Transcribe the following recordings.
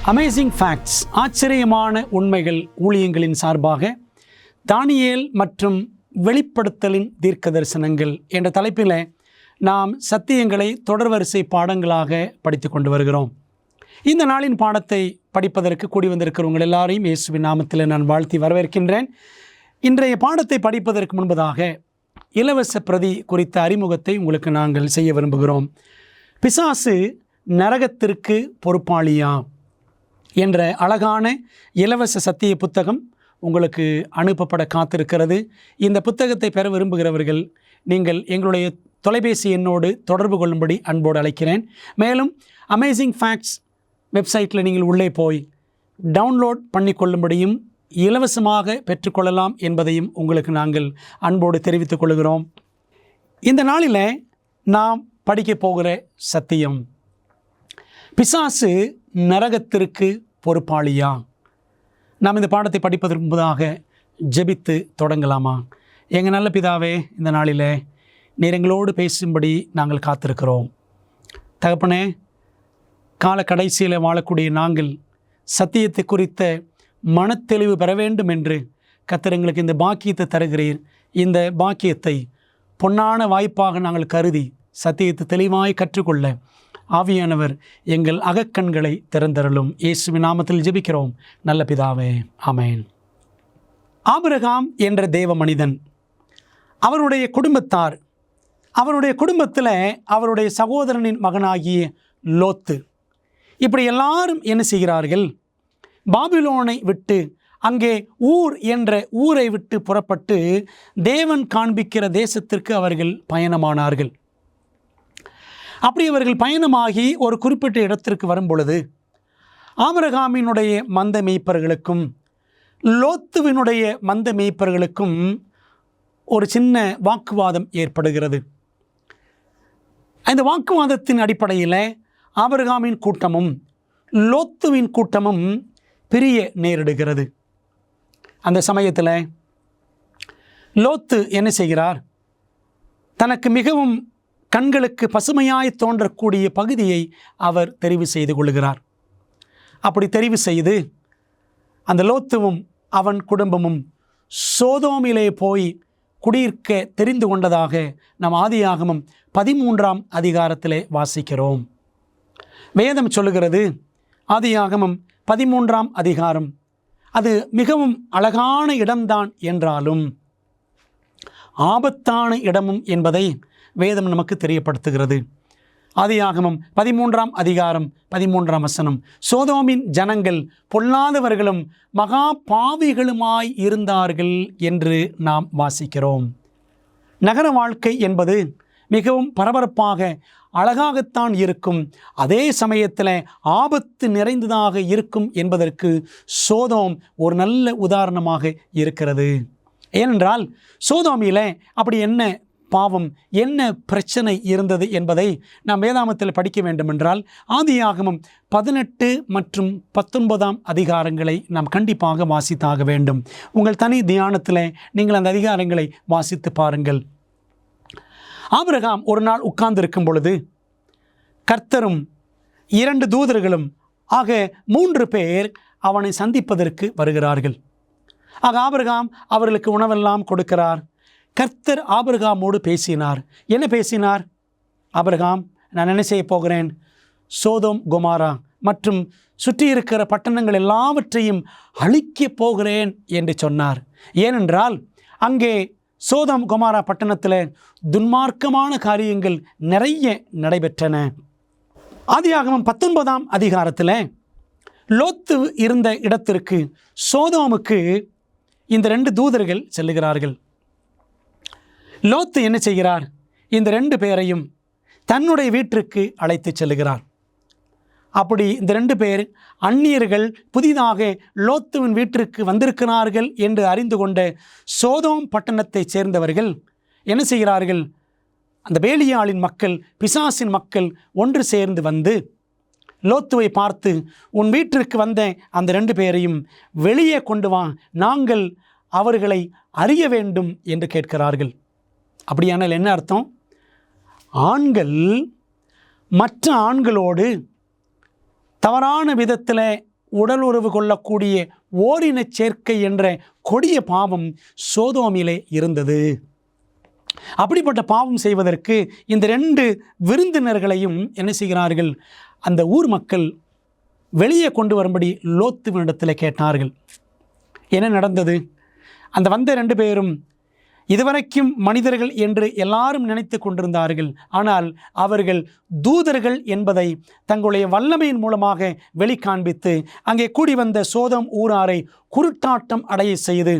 Amazing facts, ஆச்சரியமான உண்மைகள் ஊழியங்களின் சார்பாக தானியேல் மற்றும் வெளிப்படுத்தலின் தீர்க்க தரிசனங்கள் என்ற தலைப்பில் நாம் சத்தியங்களை தொடர்வரிசை பாடங்களாக படித்து கொண்டு வருகிறோம். இந்த நாளின் பாடத்தை படிப்பதற்கு கூடி வந்திருக்கிறவங்க எல்லாரையும் இயேசுவின் நாமத்தில் நான் வாழ்த்தி வரவேற்கின்றேன். இன்றைய பாடத்தை படிப்பதற்கு முன்பதாக இலவச பிரதி குறித்த அறிமுகத்தை உங்களுக்கு நாங்கள் செய்ய விரும்புகிறோம். பிசாசு நரகத்திற்கு பொறுப்பாளியா என்ற அழகான இலவச சத்திய புத்தகம் உங்களுக்கு அனுப்பப்பட காத்திருக்கிறது. இந்த புத்தகத்தை பெற விரும்புகிறவர்கள் நீங்கள் எங்களுடைய தொலைபேசி எண்ணோடு தொடர்பு கொள்ளும்படி அன்போடு அழைக்கிறேன். மேலும் அமேசிங் ஃபேக்ட்ஸ் வெப்சைட்டில் நீங்கள் உள்ளே போய் டவுன்லோட் பண்ணி கொள்ளும்படியும் இலவசமாக பெற்றுக்கொள்ளலாம் என்பதையும் உங்களுக்கு நாங்கள் அன்போடு தெரிவித்துக் கொள்கிறோம். இந்த நாளில் நாம் படிக்க போகிற சத்தியம், பிசாசு நரகத்திற்கு பொறுப்பாளியா? நாம் இந்த பாடத்தை படிப்பதற்கு முன்பதாக ஜெபித்து தொடங்கலாமா? எங்கள் நல்ல பிதாவே, இந்த நாளில் நீர் எங்களோடு பேசும்படி நாங்கள் காத்திருக்கிறோம். தகப்பனே, கால கடைசியில் வாழக்கூடிய நாங்கள் சத்தியத்தை குறித்த மனத்தெளிவு பெற வேண்டும் என்று கர்த்தர் எங்களுக்கு இந்த பாக்கியத்தை தருகிறீர். இந்த பாக்கியத்தை பொன்னான வாய்ப்பாக நாங்கள் கருதி சத்தியத்தை தெளிவாய் கற்றுக்கொள்ள ஆவியானவர் எங்கள் அகக்கண்களை திறந்தருளும். இயேசுவின் நாமத்தில் ஜெபிக்கிறோம் நல்ல பிதாவே, ஆமென். ஆபிரகாம் என்ற தேவ மனிதன், அவருடைய குடும்பத்தார், அவருடைய குடும்பத்தில் அவருடைய சகோதரனின் மகனாகிய லோத்து, இப்படி எல்லாரும் என்ன செய்கிறார்கள்? பாபிலோனை விட்டு அங்கே ஊர் என்ற ஊரை விட்டு புறப்பட்டு தேவன் காண்பிக்கிற தேசத்திற்கு அவர்கள் பயணமானார்கள். அப்படி அவர்கள் பயணமாகி ஒரு குறிப்பிட்ட இடத்திற்கு வரும் பொழுது ஆபிரகாமினுடைய மந்த மேய்ப்பர்களுக்கும் லோத்துவினுடைய மந்த மேய்ப்பர்களுக்கும் ஒரு சின்ன வாக்குவாதம் ஏற்படுகிறது. இந்த வாக்குவாதத்தின் அடிப்படையில் ஆபிரகாமின் கூட்டமும் லோத்துவின் கூட்டமும் பிரிய நேரிடுகிறது. அந்த சமயத்தில் லோத்து என்ன செய்கிறார்? தனக்கு மிகவும் கண்களுக்கு பசுமையாய் தோன்றக்கூடிய பகுதியை அவர் தெரிவு செய்து கொள்கிறார். அப்படி தெரிவு செய்து அந்த லோத்துவும் அவன் குடும்பமும் சோதோமிலே போய் குடியிருக்க தெரிந்து கொண்டதாக நாம் ஆதியாகமம் 13ஆம் அதிகாரத்திலே வாசிக்கிறோம். வேதம் சொல்லுகிறது, ஆதியாகமம் 13ஆம் அதிகாரம் அது மிகவும் அழகான இடம்தான் என்றாலும் ஆபத்தான இடமும் என்பதை வேதம் நமக்கு தெரியப்படுத்துகிறது. ஆதியாகமம் 13ஆம் அதிகாரம் 13ஆம் வசனம், சோதோமின் ஜனங்கள் பொல்லாதவர்களும் மகா பாவிகளுமாய் இருந்தார்கள் என்று நாம் வாசிக்கிறோம். நகர வாழ்க்கை என்பது மிகவும் பரபரப்பாக அழகாகத்தான் இருக்கும், அதே சமயத்தில் ஆபத்து நிறைந்ததாக இருக்கும் என்பதற்கு சோதோம் ஒரு நல்ல உதாரணமாக இருக்கிறது. ஏனென்றால் சோதோமில் அப்படி என்ன பாவம், என்ன பிரச்சனை இருந்தது என்பதை நாம் வேதாமத்தில் படிக்க வேண்டுமென்றால் ஆதியாகமம் 18 மற்றும் 19ஆம் அதிகாரங்களை நாம் கண்டிப்பாக வாசித்தாக வேண்டும். உங்கள் தனி தியானத்தில் நீங்கள் அந்த அதிகாரங்களை வாசித்து பாருங்கள். ஆபிரகாம் ஒரு நாள் உட்கார்ந்திருக்கும் பொழுது கர்த்தரும் 2 தூதர்களும் ஆக 3 பேர் அவனை சந்திப்பதற்கு வருகிறார்கள். ஆக ஆபிரகாம் அவர்களுக்கு உணவெல்லாம் கொடுக்கிறார். கர்த்தர் ஆபிரகாமோடு பேசினார். என்ன பேசினார்? ஆபிரகாம், நான் என்ன செய்ய போகிறேன்? சோதோம் கொமோரா மற்றும் சுற்றி இருக்கிற பட்டணங்கள் எல்லாவற்றையும் அழிக்கப் போகிறேன் என்று சொன்னார். ஏனென்றால் அங்கே சோதோம் கொமோரா பட்டணத்தில் துன்மார்க்கமான காரியங்கள் நிறைய நடைபெற்றன. ஆதியாகமம் 19ஆம் அதிகாரத்தில் லோத்து இருந்த இடத்திற்கு சோதோமுக்கு இந்த 2 தூதர்கள் செல்லுகிறார்கள். லோத்து என்ன செய்கிறார்? இந்த 2 பேரையும் தன்னுடைய வீட்டிற்கு அழைத்து செல்லுகிறார். அப்படி இந்த 2 பேர் அந்நியர்கள் புதிதாக லோத்துவின் வீட்டிற்கு வந்திருக்கிறார்கள் என்று அறிந்து கொண்ட சோதோம் பட்டணத்தைச் சேர்ந்தவர்கள் என்ன செய்கிறார்கள்? அந்த பேலியாளின் மக்கள், பிசாசின் மக்கள் ஒன்று சேர்ந்து வந்து லோத்துவை பார்த்து, உன் வீட்டிற்கு வந்த அந்த 2 பேரையும் வெளியே கொண்டு வா, நாங்கள் அவர்களை அறிய வேண்டும் என்று கேட்கிறார்கள். அப்படியானால் என்ன அர்த்தம்? ஆண்கள் மற்ற ஆண்களோடு தவறான விதத்தில் உடல் உறவு கொள்ளக்கூடிய ஓரின சேர்க்கை என்ற கொடிய பாவம் சோதோமிலே இருந்தது. அப்படிப்பட்ட பாவம் செய்வதற்கு இந்த 2 விருந்தினர்களையும் என்ன செய்கிறார்கள்? அந்த ஊர் மக்கள் வெளியே கொண்டு வரும்படி லோத்துவினிடத்தில் கேட்டார்கள். என்ன நடந்தது? அந்த வந்த 2 பேரும் இதுவரைக்கும் மனிதர்கள் என்று எல்லாரும் நினைத்து கொண்டிருந்தார்கள். ஆனால் அவர்கள் தூதர்கள் என்பதை தங்களுடைய வல்லமையின் மூலமாக வெளிக்காண்பித்து அங்கே கூடி வந்த சோதம் ஊராரை குருட்டாட்டம் அடைய செய்து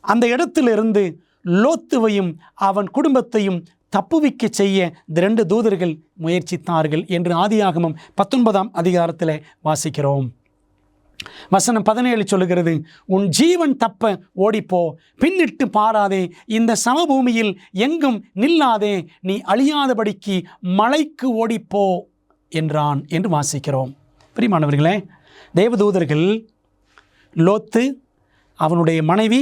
அந்த இடத்திலிருந்து லோத்துவையும் அவன் குடும்பத்தையும் தப்புவிக்க செய்ய இந்த 2 தூதர்கள் முயற்சித்தார்கள் என்று ஆதியாகமம் 19ஆம் அதிகாரத்தில் வாசிக்கிறோம். வசனம் 17 சொல்லுகிறது, உன் ஜீவன் தப்ப ஓடிப்போ, பின்னிட்டு பாராதே, இந்த சமபூமியில் எங்கும் நில்லாதே, நீ அழியாதபடிக்கு மலைக்கு ஓடிப்போ என்றான் என்று வாசிக்கிறோம். பிரியமானவர்களே, தேவதூதர்கள் லோத்து, அவனுடைய மனைவி,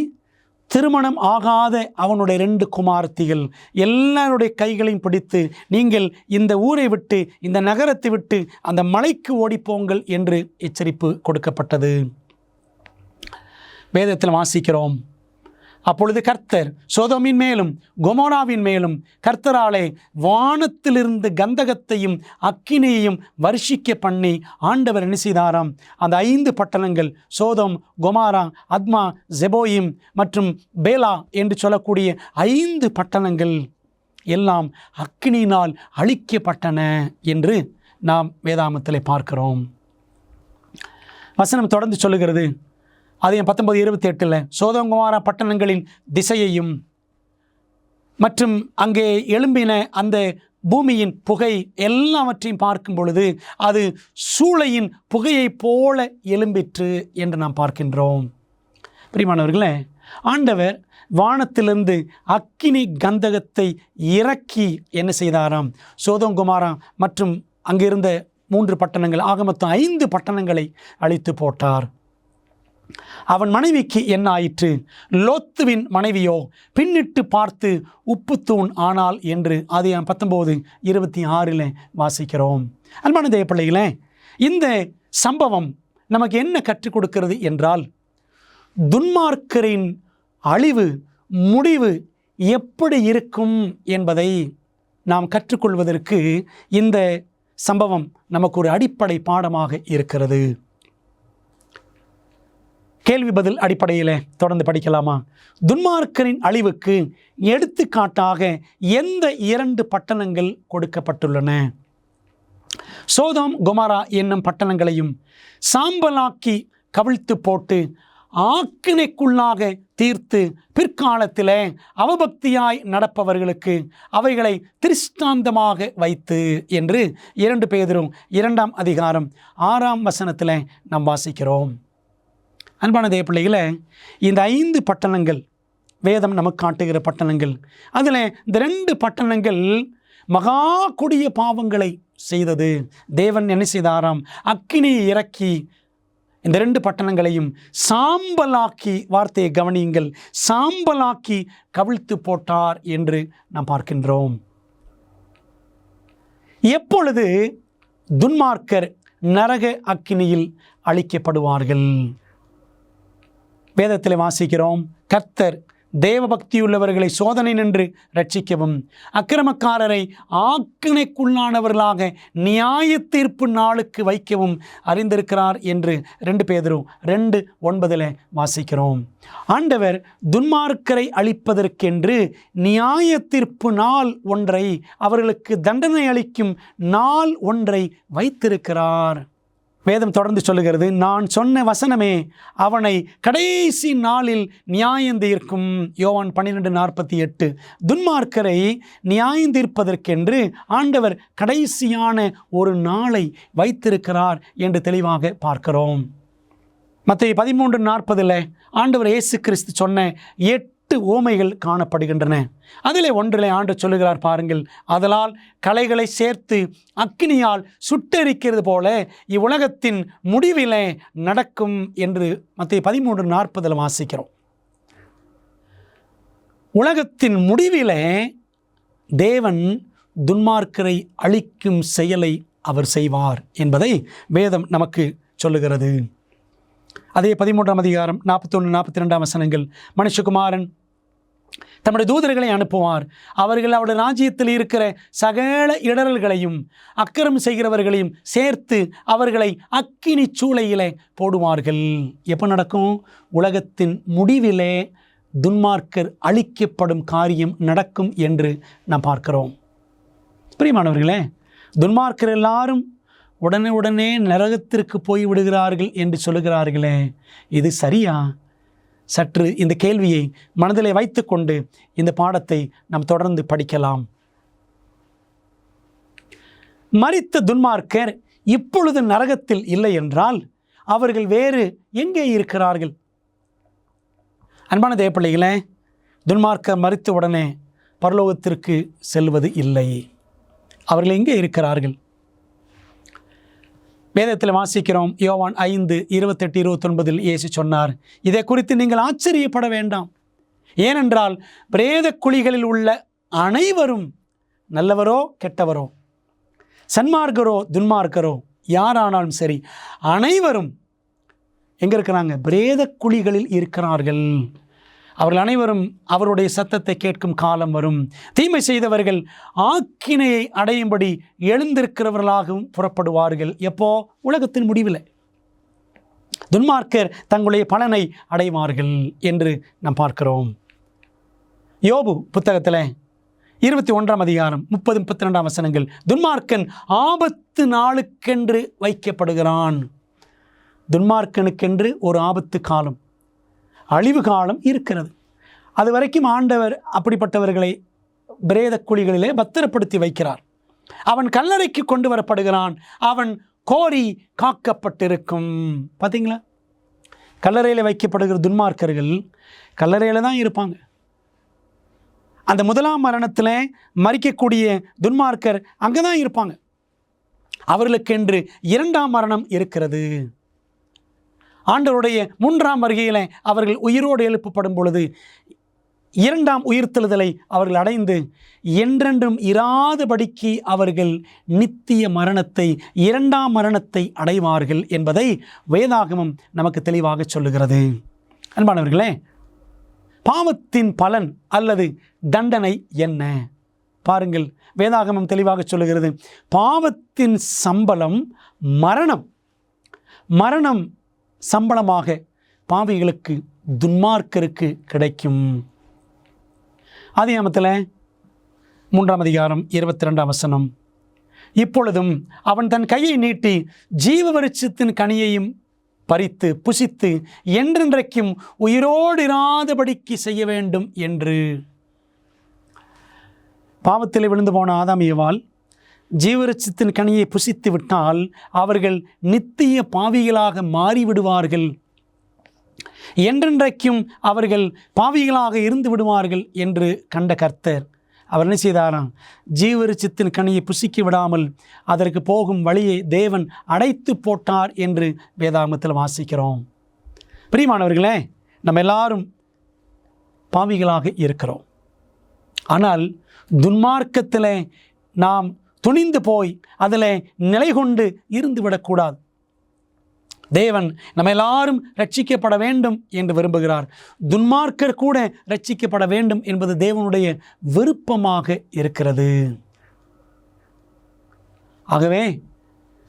திருமணம் ஆகாத அவனுடைய 2 குமாரத்திகள் எல்லாருடைய கைகளையும் பிடித்து, நீங்கள் இந்த ஊரை விட்டு, இந்த நகரத்தை விட்டு அந்த மலைக்கு ஓடிப்போங்கள் என்று எச்சரிப்பு கொடுக்கப்பட்டது. வேதத்தில் வாசிக்கிறோம், அப்பொழுது கர்த்தர் சோதோமின் மேலும் கொமோராவின் மேலும் கர்த்தராலே வானத்திலிருந்து கந்தகத்தையும் அக்கினியையும் வருஷிக்க பண்ணி ஆண்டவர் என்ன செய்தாராம்? அந்த 5 பட்டணங்கள் சோதோம், கொமாரா, அத்மா, செபோயிம் மற்றும் பேலா என்று சொல்லக்கூடிய 5 பட்டணங்கள் எல்லாம் அக்கினியினால் அழிக்கப்பட்டன என்று நாம் வேதாமத்தில் பார்க்கிறோம். வசனம் தொடர்ந்து சொல்லுகிறது, அது 19:28 சோதோம் கொமோரா பட்டணங்களின் திசையையும் மற்றும் அங்கே எழும்பின அந்த பூமியின் புகை எல்லாவற்றையும் பார்க்கும் பொழுது அது சூளையின் புகையைப் போல எழும்பிற்று என்று நாம் பார்க்கின்றோம். பிரியமானவர்களே, ஆண்டவர் வானத்திலிருந்து அக்கினி கந்தகத்தை இறக்கி என்ன செய்தாராம்? சோதோம் கொமோரா மற்றும் அங்கிருந்த 3 பட்டணங்கள், ஆக மொத்தம் 5 பட்டணங்களை அழித்து போட்டார். அவன் மனைவிக்கு என்ன ஆயிற்று? லோத்துவின் மனைவியோ பின்னிட்டு பார்த்து உப்புத்தூண் ஆனாள் என்று ஆதியாகமம் 19:26 வாசிக்கிறோம். அன்பான தேவ பிள்ளைகளே, இந்த சம்பவம் நமக்கு என்ன கற்றுக் கொடுக்கிறது என்றால், துன்மார்க்கரின் அழிவு முடிவு எப்படி இருக்கும் என்பதை நாம் கற்றுக்கொள்வதற்கு இந்த சம்பவம் நமக்கு ஒரு அடிப்படை பாடமாக இருக்கிறது. கேள்வி பதில் அடிப்படையில் தொடர்ந்து படிக்கலாமா? துன்மார்க்கரின் அழிவுக்கு எடுத்துக்காட்டாக எந்த 2 பட்டணங்கள் கொடுக்கப்பட்டுள்ளன? சோதோம் கொமோரா என்னும் பட்டணங்களையும் சாம்பலாக்கி கவிழ்த்து போட்டு ஆக்கினைக்குள்ளாக தீர்த்து பிற்காலத்தில் அவபக்தியாய் நடப்பவர்களுக்கு அவைகளை திருஷ்டாந்தமாக வைத்து என்று 2 பேதுரு 2ஆம் அதிகாரம் 6ஆம் வசனத்தில் நாம் வாசிக்கிறோம். அன்பான தேவ பிள்ளைகளே, இந்த 5 பட்டணங்கள் வேதம் நமக்கு காட்டுகிற பட்டணங்கள். அதில் இந்த 2 பட்டணங்கள் மகா கொடிய பாவங்களை செய்தது. தேவன் என்ன செய்தாராம்? அக்கினியை இறக்கி இந்த 2 பட்டணங்களையும் சாம்பலாக்கி, வார்த்தையை கவனியுங்கள், சாம்பலாக்கி கவிழ்த்து போட்டார் என்று நாம் பார்க்கின்றோம். எப்பொழுது துன்மார்க்கர் நரக அக்கினியில் அழிக்கப்படுவார்கள்? வேதத்தில் வாசிக்கிறோம், கர்த்தர் தேவபக்தியுள்ளவர்களை சோதனை நின்று ரட்சிக்கவும் அக்கிரமக்காரரை ஆக்கினைக்குள்ளானவர்களாக நியாய தீர்ப்பு நாளுக்கு வைக்கவும் அறிந்திருக்கிறார் என்று 2 பேதுரு 2:9 வாசிக்கிறோம். ஆண்டவர் துன்மார்க்கரை அழிப்பதற்கென்று நியாய தீர்ப்பு நாள் ஒன்றை, அவர்களுக்கு தண்டனை அளிக்கும் நாள் ஒன்றை வைத்திருக்கிறார். வேதம் தொடர்ந்து சொல்லுகிறது, நான் சொன்ன வசனமே அவனை கடைசி நாளில் நியாயந்தீர்க்கும். யோவான் 12:48. துன்மார்க்கரை நியாயந்தீர்ப்பதற்கென்று ஆண்டவர் கடைசியான ஒரு நாளை வைத்திருக்கிறார் என்று தெளிவாக பார்க்கிறோம். மத்தேயு 13:40 ஆண்டவர் இயேசு கிறிஸ்து சொன்ன 8 ஓமைகள் காணப்படுகின்றன. அதிலே ஒன்றிலே ஆண்டவர் சொல்லுகிறார் பாருங்கள், அதனால் களைகளை சேர்த்து அக்கினியால் சுட்டெரிக்கிறது போல இவ்வுலகத்தின் முடிவிலே நடக்கும் என்று மத்தேயு 13:40 வாசிக்கிறோம். உலகத்தின் முடிவிலே தேவன் துன்மார்க்கரை அழிக்கும் செயலை அவர் செய்வார் என்பதை வேதம் நமக்கு சொல்லுகிறது. அதே 13ஆம் அதிகாரம் 41-42 வசனங்கள், மனுஷகுமாரன் தம்முடைய தூதர்களை அனுப்புவார், அவர்கள் அவருடைய ராஜ்யத்தில் இருக்கிற சகல இடரல்களையும் அக்கிரமம் செய்கிறவர்களையும் சேர்த்து அவர்களை அக்கினி சூளையிலே போடுவார்கள். எப்போ நடக்கும்? உலகத்தின் முடிவிலே துன்மார்க்கர் அழிக்கப்படும் காரியம் நடக்கும் என்று நாம் பார்க்கிறோம். பிரியமானவர்களே, துன்மார்க்கர் எல்லாரும் உடனே நரகத்திற்கு போய் விடுகிறார்கள் என்று சொல்லுகிறார்களே, இது சரியா? சற்று இந்த கேள்வியை மனதிலே வைத்துக்கொண்டு இந்த பாடத்தை நாம் தொடர்ந்து படிக்கலாம். மரித்த துன்மார்க்கர் இப்பொழுது நரகத்தில் இல்லை என்றால் அவர்கள் வேறு எங்கே இருக்கிறார்கள்? அன்பான தேவப்பிள்ளைகளே, துன்மார்க்கர் மரித்த உடனே பரலோகத்திற்கு செல்வது இல்லை. அவர்கள் எங்கே இருக்கிறார்கள்? வேதத்தில் வாசிக்கிறோம். யோவான் 5:28-29 இயேசு சொன்னார், இதை குறித்து நீங்கள் ஆச்சரியப்பட வேண்டாம். ஏனென்றால் பிரேத குழிகளில் உள்ள அனைவரும், நல்லவரோ கெட்டவரோ, சன்மார்க்கரோ துன்மார்க்கரோ, யாரானாலும் சரி, அனைவரும் எங்கே இருக்கிறாங்க? பிரேத குழிகளில் இருக்கிறார்கள். அவர்கள் அனைவரும் அவருடைய சத்தத்தை கேட்கும் காலம் வரும். தீமை செய்தவர்கள் ஆக்கினையை அடையும்படி எழுந்திருக்கிறவர்களாகவும் புறப்படுவார்கள். எப்போ? உலகத்தின் முடிவில். துன்மார்க்கர் தங்களுடைய பலனை அடைவார்கள் என்று நாம் பார்க்கிறோம். யோபு புத்தகத்தில் 21ஆம் அதிகாரம் 30-32 வசனங்கள், துன்மார்க்கன் ஆபத்து நாளுக்கென்று வைக்கப்படுகிறான். துன்மார்க்கனுக்கென்று ஒரு ஆபத்து காலம், அழிவு காலம் இருக்கிறது. அது வரைக்கும் ஆண்டவர் அப்படிப்பட்டவர்களை பிரேத குழிகளிலே பத்திரப்படுத்தி வைக்கிறார். அவன் கல்லறைக்கு கொண்டு வரப்படுகிறான். அவன் கோரி காக்கப்பட்டிருக்கும். பார்த்தீங்களா? கல்லறையில் வைக்கப்படுகிற துன்மார்க்கர்கள் கல்லறையில் தான் இருப்பாங்க. அந்த முதலாம் மரணத்தில் மரிக்கக்கூடிய துன்மார்க்கர் அங்கே தான் இருப்பாங்க. அவர்களுக்கென்று 2ஆம் மரணம் இருக்கிறது. ஆண்டவருடைய 3ஆம் வருகையில் அவர்கள் உயிரோடு எழுப்பப்படும் பொழுது 2ஆம் உயிர்த்தெழுதலை அவர்கள் அடைந்து என்றென்றும் இராதபடிக்கு அவர்கள் நித்திய மரணத்தை, 2ஆம் மரணத்தை அடைவார்கள் என்பதை வேதாகமம் நமக்கு தெளிவாக சொல்லுகிறது. அன்பானவர்களே, பாவத்தின் பலன் அல்லது தண்டனை என்ன? பாருங்கள், வேதாகமம் தெளிவாக சொல்லுகிறது, பாவத்தின் சம்பளம் மரணம். மரணம் சம்பளமாக பாவிகளுக்கு, துன்மார்க்கருக்கு கிடைக்கும். ஆதியாகமத்தில் 3ஆம் அதிகாரம் 22ஆம் வசனம், இப்பொழுதும் அவன் தன் கையை நீட்டி ஜீவ விருட்சத்தின் கனியையும் பறித்து புசித்து என்றென்றைக்கும் உயிரோடு இராதபடிக்கு செய்ய வேண்டும் என்று. பாவத்தில் விழுந்து போன ஆதாம் ஏவாள் ஜீவவிருட்சத்தின் கனியை புசித்து விட்டால் அவர்கள் நித்திய பாவிகளாக மாறிவிடுவார்கள், என்றென்றைக்கும் அவர்கள் பாவிகளாக இருந்து விடுவார்கள் என்று கண்ட கர்த்தர் அவர் என்ன செய்தாராம்? ஜீவவிருட்சத்தின் கனியை புசிக்க விடாமல் அதற்கு போகும் வழியை தேவன் அடைத்து போட்டார் என்று வேதாகமத்தில் வாசிக்கிறோம். பிரியமானவர்களே, நம்ம எல்லாரும் பாவிகளாக இருக்கிறோம். ஆனால் துன்மார்க்கத்தில் நாம் துணிந்து போய் அதில் நிலை கொண்டு இருந்து விடக்கூடாது. தேவன் நம்ம எல்லாரும் ரட்சிக்கப்பட வேண்டும் என்று விரும்புகிறார். துன்மார்க்கர் கூட ரட்சிக்கப்பட வேண்டும் என்பது தேவனுடைய விருப்பமாக இருக்கிறது. ஆகவே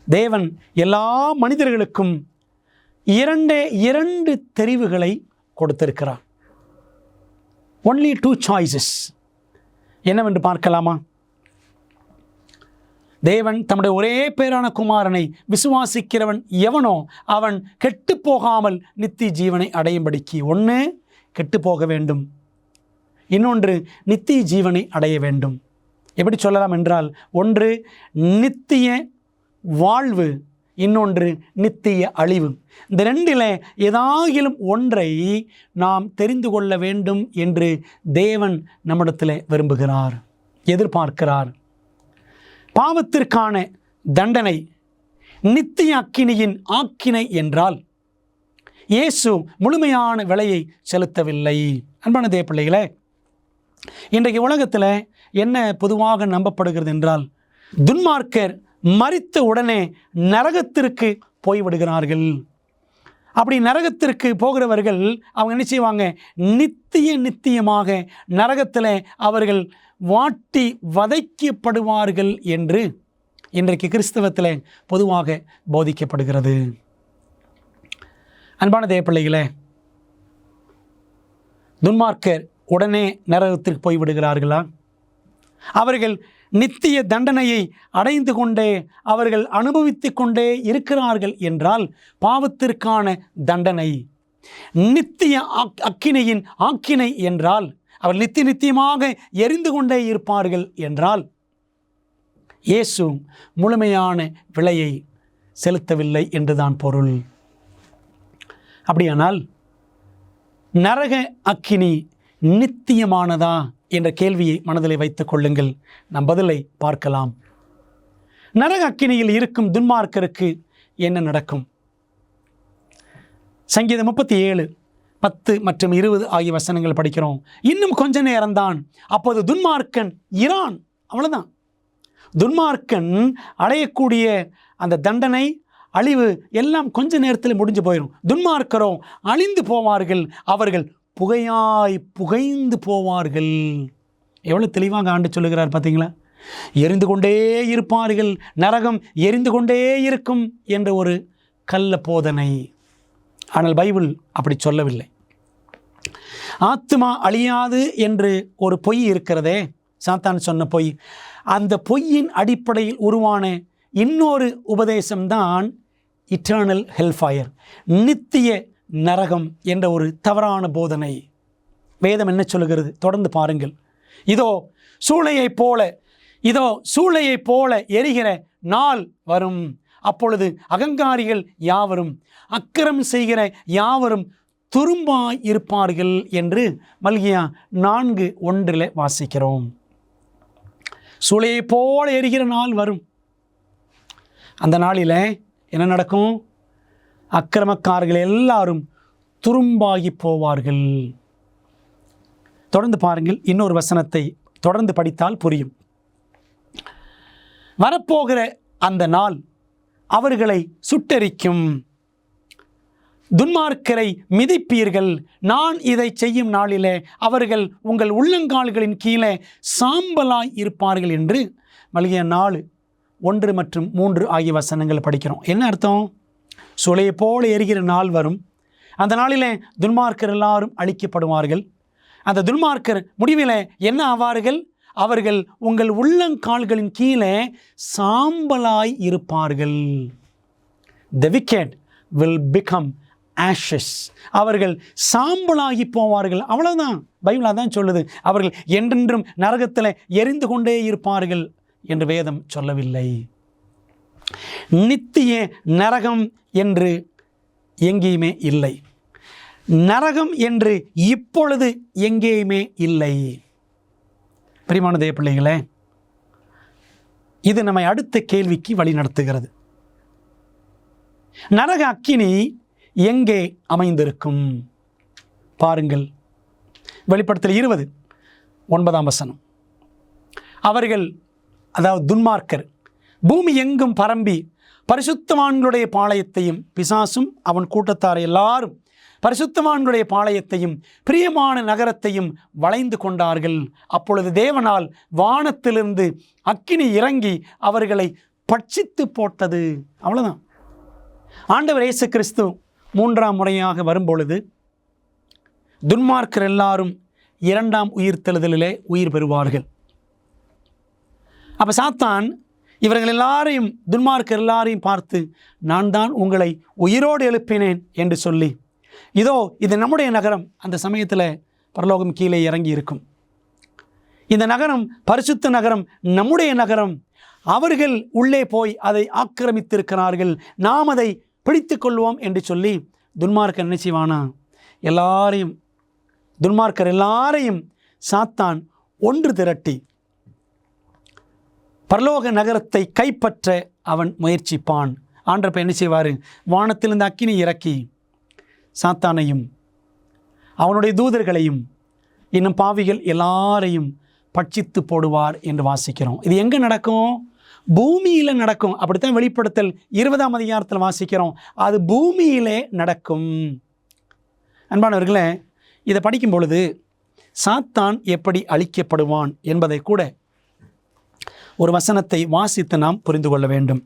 தேவன் எல்லா மனிதர்களுக்கும் இரண்டு தெரிவுகளை கொடுத்திருக்கிறார். Only 2 choices. என்னவென்று பார்க்கலாமா? தேவன் தம்முடைய ஒரே பேரான குமாரனை விசுவாசிக்கிறவன் எவனோ அவன் கெட்டு போகாமல் நித்திய ஜீவனை அடையும்படிக்கு, ஒன்று கெட்டு போக வேண்டும், இன்னொன்று நித்திய ஜீவனை அடைய வேண்டும். எப்படி சொல்லலாம் என்றால், ஒன்று நித்திய வாழ்வு, இன்னொன்று நித்திய அழிவு. இந்த ரெண்டில் ஏதாகிலும் ஒன்றை நாம் தெரிந்து கொள்ள வேண்டும் என்று தேவன் நம்மிடத்தில் விரும்புகிறார், எதிர்பார்க்கிறார். பாவத்திற்கான தண்டனை நித்திய அக்கினியின் ஆக்கினை என்றால் இயேசு முழுமையான விலையை செலுத்தவில்லை. அன்பான தேவப்பிள்ளைகளே, இன்றைக்கு உலகத்தில் என்ன பொதுவாக நம்பப்படுகிறது என்றால், துன்மார்க்கர் மரித்த உடனே நரகத்திற்கு போய்விடுகிறார்கள். அப்படி நரகத்திற்கு போகிறவர்கள் அவங்க என்ன செய்வாங்க? நித்தியமாக நரகத்தில் அவர்கள் வாட்டி வதைக்கப்படுவார்கள் என்று இன்றைக்கு கிறிஸ்தவத்தில் பொதுவாக போதிக்கப்படுகிறது. அன்பான தேவப்பிள்ளைகளே, துன்மார்க்கர் உடனே நரகத்திற்கு போய்விடுகிறார்களா? அவர்கள் நித்திய தண்டனையை அடைந்து கொண்டே அவர்கள் அனுபவித்து கொண்டே இருக்கிறார்கள் என்றால் பாவத்திற்கான தண்டனை நித்திய அக்கினையின் ஆக்கினை என்றால் அவர் நித்தியமாக எரிந்து கொண்டே இருப்பார்கள் என்றால் இயேசு முழுமையான விலையை செலுத்தவில்லை என்றுதான் பொருள். அப்படியானால் நரக அக்கினி நித்தியமானதா என்ற கேள்வியை மனதில் வைத்துக் கொள்ளுங்கள். நம் பதிலை பார்க்கலாம். நரக அக்கினியில் இருக்கும் துன்மார்க்கருக்கு என்ன நடக்கும்? சங்கீதம் 37:10 மற்றும் 20 ஆகிய வசனங்கள் படிக்கிறோம். இன்னும் கொஞ்ச நேரம்தான், அப்போது துன்மார்க்கன் இரான். அவ்வளவுதான். துன்மார்க்கன் அடையக்கூடிய அந்த தண்டனை, அழிவு எல்லாம் கொஞ்ச நேரத்தில் முடிஞ்சு போயிடும். துன்மார்க்கரோ அழிந்து போவார்கள், அவர்கள் புகைந்து போவார்கள். எவ்வளவு தெளிவாக ஆண்டு சொல்லுகிறார் பார்த்தீங்களா? எரிந்து கொண்டே இருப்பார்கள், நரகம் எரிந்து கொண்டே இருக்கும் என்ற ஒரு கள்ள போதனை. ஆனால் பைபிள் அப்படி சொல்லவில்லை. ஆத்துமா அழியாது என்று ஒரு பொய் இருக்கிறதே, சாத்தான் சொன்ன பொய். அந்த பொய்யின் அடிப்படையில் உருவான இன்னொரு உபதேசம்தான் இட்டர்னல் ஹெல்ஃபயர், நித்திய நரகம் என்ற ஒரு தவறான போதனை. வேதம் என்ன சொல்லுகிறது? தொடர்ந்து பாருங்கள். இதோ சூளையைப் போல எரிகிற நாள் வரும், அப்பொழுது அகங்காரிகள் யாவரும் அக்கிரமம் செய்கிற யாவரும் துரும்பாய் இருப்பார்கள் என்று மல்கியா 4:1 வாசிக்கிறோம். சூளையைப் போல எரிகிற நாள் வரும். அந்த நாளில் என்ன நடக்கும்? அக்கிரமக்காரர்கள் எல்லாரும் துரும்பாகி போவார்கள். தொடர்ந்து பாருங்கள். இன்னொரு வசனத்தை தொடர்ந்து படித்தால் புரியும். வரப்போகிற அந்த நாள் அவர்களை சுட்டெரிக்கும். துன்மார்க்கரை மிதிப்பீர்கள். நான் இதை செய்யும் நாளிலே அவர்கள் உங்கள் உள்ளங்கால்களின் கீழே சாம்பலாய் இருப்பார்கள் என்று மல்கியா 4:1 மற்றும் 3 ஆகிய வசனங்கள் படிக்கிறோம். என்ன அர்த்தம்? சூளையை போல எரிகிற நாள் வரும். அந்த நாளிலே துன்மார்க்கர் எல்லாரும் அழிக்கப்படுவார்கள். அந்த துன்மார்க்கர் முடிவில் என்ன ஆவார்கள்? அவர்கள் உங்கள் உள்ளங்கால்களின் கீழே சாம்பலாய் இருப்பார்கள். The wicked will become ashes. அவர்கள் சாம்பலாகி போவார்கள். அவ்வளவுதான். பைபிள் அதான் சொல்லுது. அவர்கள் என்றென்றும் நரகத்தில் எரிந்து கொண்டே இருப்பார்கள் என்று வேதம் சொல்லவில்லை. நித்திய நரகம் என்று எங்கேயுமே இல்லை. நரகம் என்று இப்பொழுது எங்கேயுமே இல்லை. பிரியமான தேவ பிள்ளைகளே, இது நம்மை அடுத்த கேள்விக்கு வழி நடத்துகிறது. நரக அக்கினி எங்கே அமைந்திருக்கும்? பாருங்கள். வெளிப்படுத்தல் 20:9 அவர்கள், அதாவது துன்மார்க்கர், பூமி எங்கும் பரம்பி பரிசுத்தவான்களுடைய பாளையத்தையும், பிசாசும் அவன் கூட்டத்தார் எல்லாரும் பரிசுத்தவான்களுடைய பாளையத்தையும் பிரியமான நகரத்தையும் வளைந்து கொண்டார்கள். அப்பொழுது தேவனால் வானத்திலிருந்து அக்கினி இறங்கி அவர்களை பட்சித்து போட்டது. அவ்வளவுதான். ஆண்டவர் இயேசு கிறிஸ்து 3ஆம் முறையாக வரும்பொழுது துன்மார்க்கர் எல்லாரும் 2ஆம் உயிர்த்தெழுதலிலே உயிர் பெறுவார்கள். அப்போ சாத்தான் இவர்கள் எல்லாரையும், துன்மார்க்கர் எல்லாரையும் பார்த்து, நான் தான் உங்களை உயிரோடு எழுப்பினேன் என்று சொல்லி, இதோ இது நம்முடைய நகரம். அந்த சமயத்தில் பரலோகம் கீழே இறங்கி இருக்கும். இந்த நகரம் பரிசுத்த நகரம், நம்முடைய நகரம். அவர்கள் உள்ளே போய் அதை ஆக்கிரமித்திருக்கிறார்கள், நாம் அதை பிடித்து கொள்வோம் என்று சொல்லி துன்மார்க்கர் என்ன செய்வானா? துன்மார்க்கர் எல்லாரையும் சாத்தான் ஒன்று திரட்டி பரலோக நகரத்தை கைப்பற்ற அவன் முயற்சிப்பான். ஆண்டவர் என்ன செய்வார்? வானத்திலிருந்து அக்கினி இறக்கி சாத்தானையும் அவனுடைய தூதர்களையும் இன்னும் பாவிகள் எல்லாரையும் பட்சித்து போடுவார் என்று வாசிக்கிறோம். இது எங்கே நடக்கும்? பூமியில் நடக்கும். அப்படித்தான் வெளிப்படுத்தல் 20ஆம் அதிகாரத்தில் வாசிக்கிறோம். அது பூமியிலே நடக்கும். அன்பானவர்களே, இதை படிக்கும் பொழுது சாத்தான் எப்படி அழிக்கப்படுவான் என்பதை கூட ஒரு வசனத்தை வாசித்து நாம் புரிந்து கொள்ள வேண்டும்.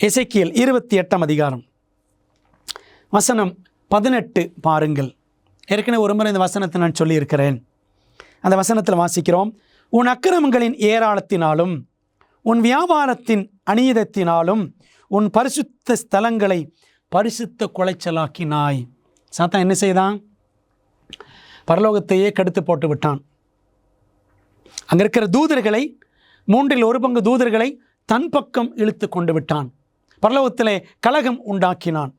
எசேக்கியேல் 28ஆம் அதிகாரம் வசனம் 18 பாருங்கள். ஏற்கனவே ஒரு முறை இந்த வசனத்தை நான் சொல்லியிருக்கிறேன். அந்த வசனத்தில் வாசிக்கிறோம், உன் அக்கிரமங்களின் ஏராளத்தினாலும் உன் வியாபாரத்தின் அநீதத்தினாலும் உன் பரிசுத்த ஸ்தலங்களை பரிசுத்த குலைச்சலாக்கினாய். சாத்தான் என்ன செய்தான்? பரலோகத்தையே கெடுத்து போட்டு விட்டான். அங்கே இருக்கிற தூதர்களை, 1/3 தூதர்களை தன் பக்கம் இழுத்து கொண்டு விட்டான். பரலோகத்திலே கலகம் உண்டாக்கினான்.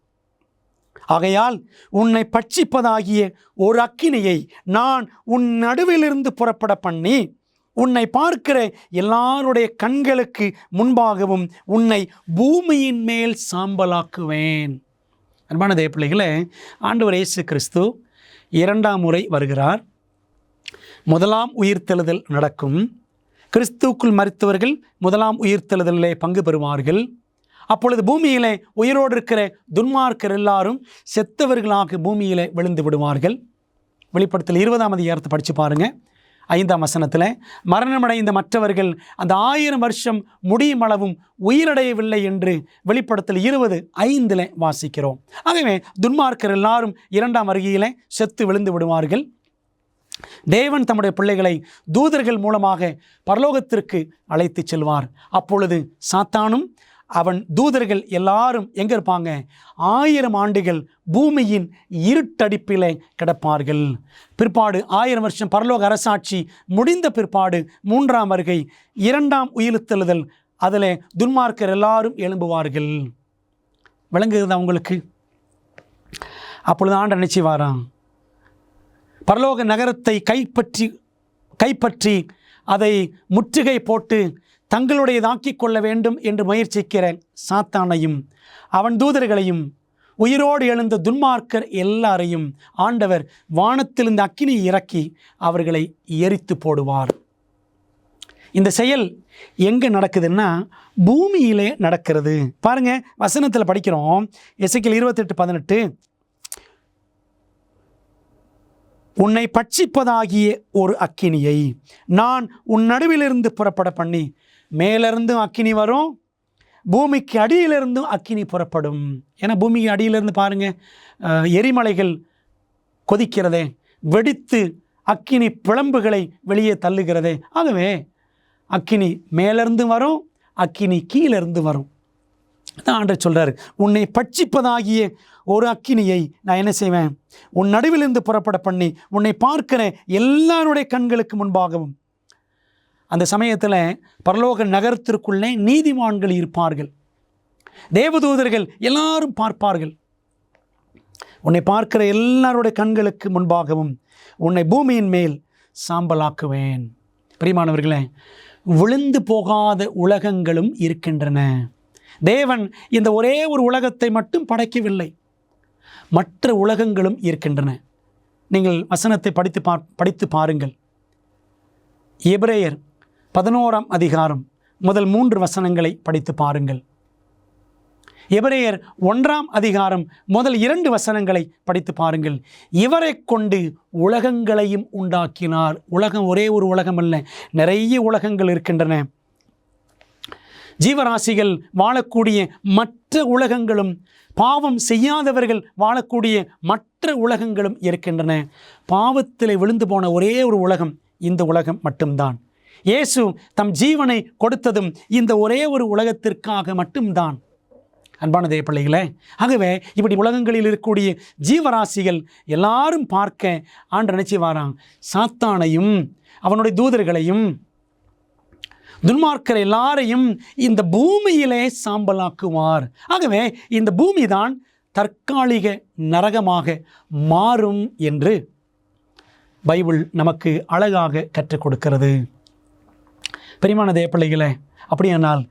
ஆகையால் உன்னை பட்சிப்பதாகிய ஒரு அக்கினியை நான் உன் நடுவிலிருந்து புறப்பட பண்ணி உன்னை பார்க்கிற எல்லாருடைய கண்களுக்கு முன்பாகவும் உன்னை பூமியின் மேல் சாம்பலாக்குவேன். அன்பான தேவ பிள்ளைகளே, ஆண்டவர் இயேசு கிறிஸ்து 2ஆம் முறை வருகிறார். முதலாம் உயிர்த்தெழுதல் நடக்கும். கிறிஸ்துவுக்குள் மரித்தவர்கள் முதலாம் உயிர்த்தெழுதலிலே பங்கு பெறுவார்கள். அப்பொழுது பூமியிலே உயிரோடு இருக்கிற துன்மார்க்கர் எல்லாரும் செத்தவர்களாக பூமியிலே விழுந்து விடுவார்கள். வெளிப்படுத்தல் 20ஆம் அதிகாரத்தை படித்து பாருங்கள். 5ஆம் வசனத்தில் மரணமடைந்த மற்றவர்கள் அந்த 1000 வருஷம் முடியும் அளவும் உயிரடையவில்லை என்று வெளிப்படுத்தல் 20:5 வாசிக்கிறோம். ஆகவே துன்மார்க்கர் எல்லாரும் 2ஆம் வருகையிலே செத்து விழுந்து விடுவார்கள். தேவன் தம்முடைய பிள்ளைகளை தூதர்கள் மூலமாக பரலோகத்திற்கு அழைத்து செல்வார். அப்பொழுது சாத்தானும் அவன் தூதர்கள் எல்லாரும் எங்கே இருப்பாங்க? 1000 ஆண்டுகள் பூமியின் இருட்டடிப்பிலே கிடப்பார்கள். பிற்பாடு 1000 வருஷம் பரலோக அரசாட்சி முடிந்த பிற்பாடு 3ஆம் வருகை, 2ஆம் உயிர்த்தெழுதல், அதில் துன்மார்க்கர் எல்லாரும் எழும்புவார்கள். விளங்குகிறது அவங்களுக்கு? அப்பொழுது ஆண்டவர் நிச்சயவாராம், பரலோக நகரத்தை கைப்பற்றி அதை முற்றுகை போட்டு தங்களுடையதாக்கிக் கொள்ள வேண்டும் என்று முயற்சிக்கிற சாத்தானையும் அவன் தூதர்களையும் உயிரோடு எழுந்த துன்மார்க்கர் எல்லாரையும் ஆண்டவர் வானத்திலிருந்து அக்கினி இறக்கி அவர்களை எரித்து போடுவார். இந்த செயல் எங்கே நடக்குதுன்னா பூமியிலே நடக்கிறது. பாருங்க, வசனத்தில் படிக்கிறோம், எசேக்கியேல் 28:18, உன்னை பட்சிப்பதாகிய ஒரு அக்கினியை நான் உன் நடுவிலிருந்து புறப்பட பண்ணி, மேலிருந்தும் அக்கினி வரும், பூமிக்கு அடியிலிருந்தும் அக்கினி புறப்படும். ஏன்னா பூமிக்கு அடியிலிருந்து பாருங்கள், எரிமலைகள் கொதிக்கிறதே, வெடித்து அக்கினி பிளம்புகளை வெளியே தள்ளுகிறதே. ஆகவே அக்கினி மேலிருந்து வரும், அக்கினி கீழிருந்து வரும். தான் ஆண்டவர் சொல்கிறார், உன்னை பட்சிப்பதாகிய ஒரு அக்கினியை நான் என்ன செய்வேன்? உன் நடுவிலிருந்து புறப்பட பண்ணி உன்னை பார்க்கிற எல்லாருடைய கண்களுக்கு முன்பாகவும். அந்த சமயத்தில் பரலோக நகரத்திற்குள்ளே நீதிமான்கள் இருப்பார்கள், தேவதூதர்கள் எல்லாரும் பார்ப்பார்கள். உன்னை பார்க்கிற எல்லாருடைய கண்களுக்கு முன்பாகவும் உன்னை பூமியின் மேல் சாம்பலாக்குவேன். பிரியமானவர்களே, விழுந்து போகாத உலகங்களும் இருக்கின்றன. தேவன் இந்த ஒரே ஒரு உலகத்தை மட்டும் படைக்கவில்லை, மற்ற உலகங்களும் இருக்கின்றன. நீங்கள் வசனத்தை படித்து பாருங்கள். எபிரேயர் 11ஆம் அதிகாரம் முதல் 3 வசனங்களை படித்து பாருங்கள். எபிரேயர் 1ஆம் அதிகாரம் முதல் 2 வசனங்களை படித்து பாருங்கள். இவரை கொண்டு உலகங்களையும் உண்டாக்கினார். உலகம் ஒரே ஒரு உலகம் அல்ல, நிறைய உலகங்கள் இருக்கின்றன. ஜீவராசிகள் வாழக்கூடிய மற்ற உலகங்களும், பாவம் செய்யாதவர்கள் வாழக்கூடிய மற்ற உலகங்களும் இருக்கின்றன. பாவத்தில் விழுந்து போன ஒரே ஒரு உலகம் இந்த உலகம் மட்டும்தான். இயேசு தம் ஜீவனை கொடுத்ததும் இந்த ஒரே ஒரு உலகத்திற்காக மட்டும்தான். அன்பான தேவ பிள்ளைகளே, ஆகவே இப்படி உலகங்களில் இருக்கக்கூடிய ஜீவராசிகள் எல்லாரும் பார்க்க ஆண்டவர் நினைச்சுவாராம், சாத்தானையும் அவனுடைய தூதர்களையும் துன்மார்க்கர் எல்லாரையும் இந்த பூமியிலே சாம்பலாக்குவார். ஆகவே இந்த பூமி தான் தற்காலிக நரகமாக மாறும் என்று பைபிள் நமக்கு அழகாக கற்றுக் கொடுக்கிறது. பிரியமான தேவ பிள்ளைகளே, அப்படியானால்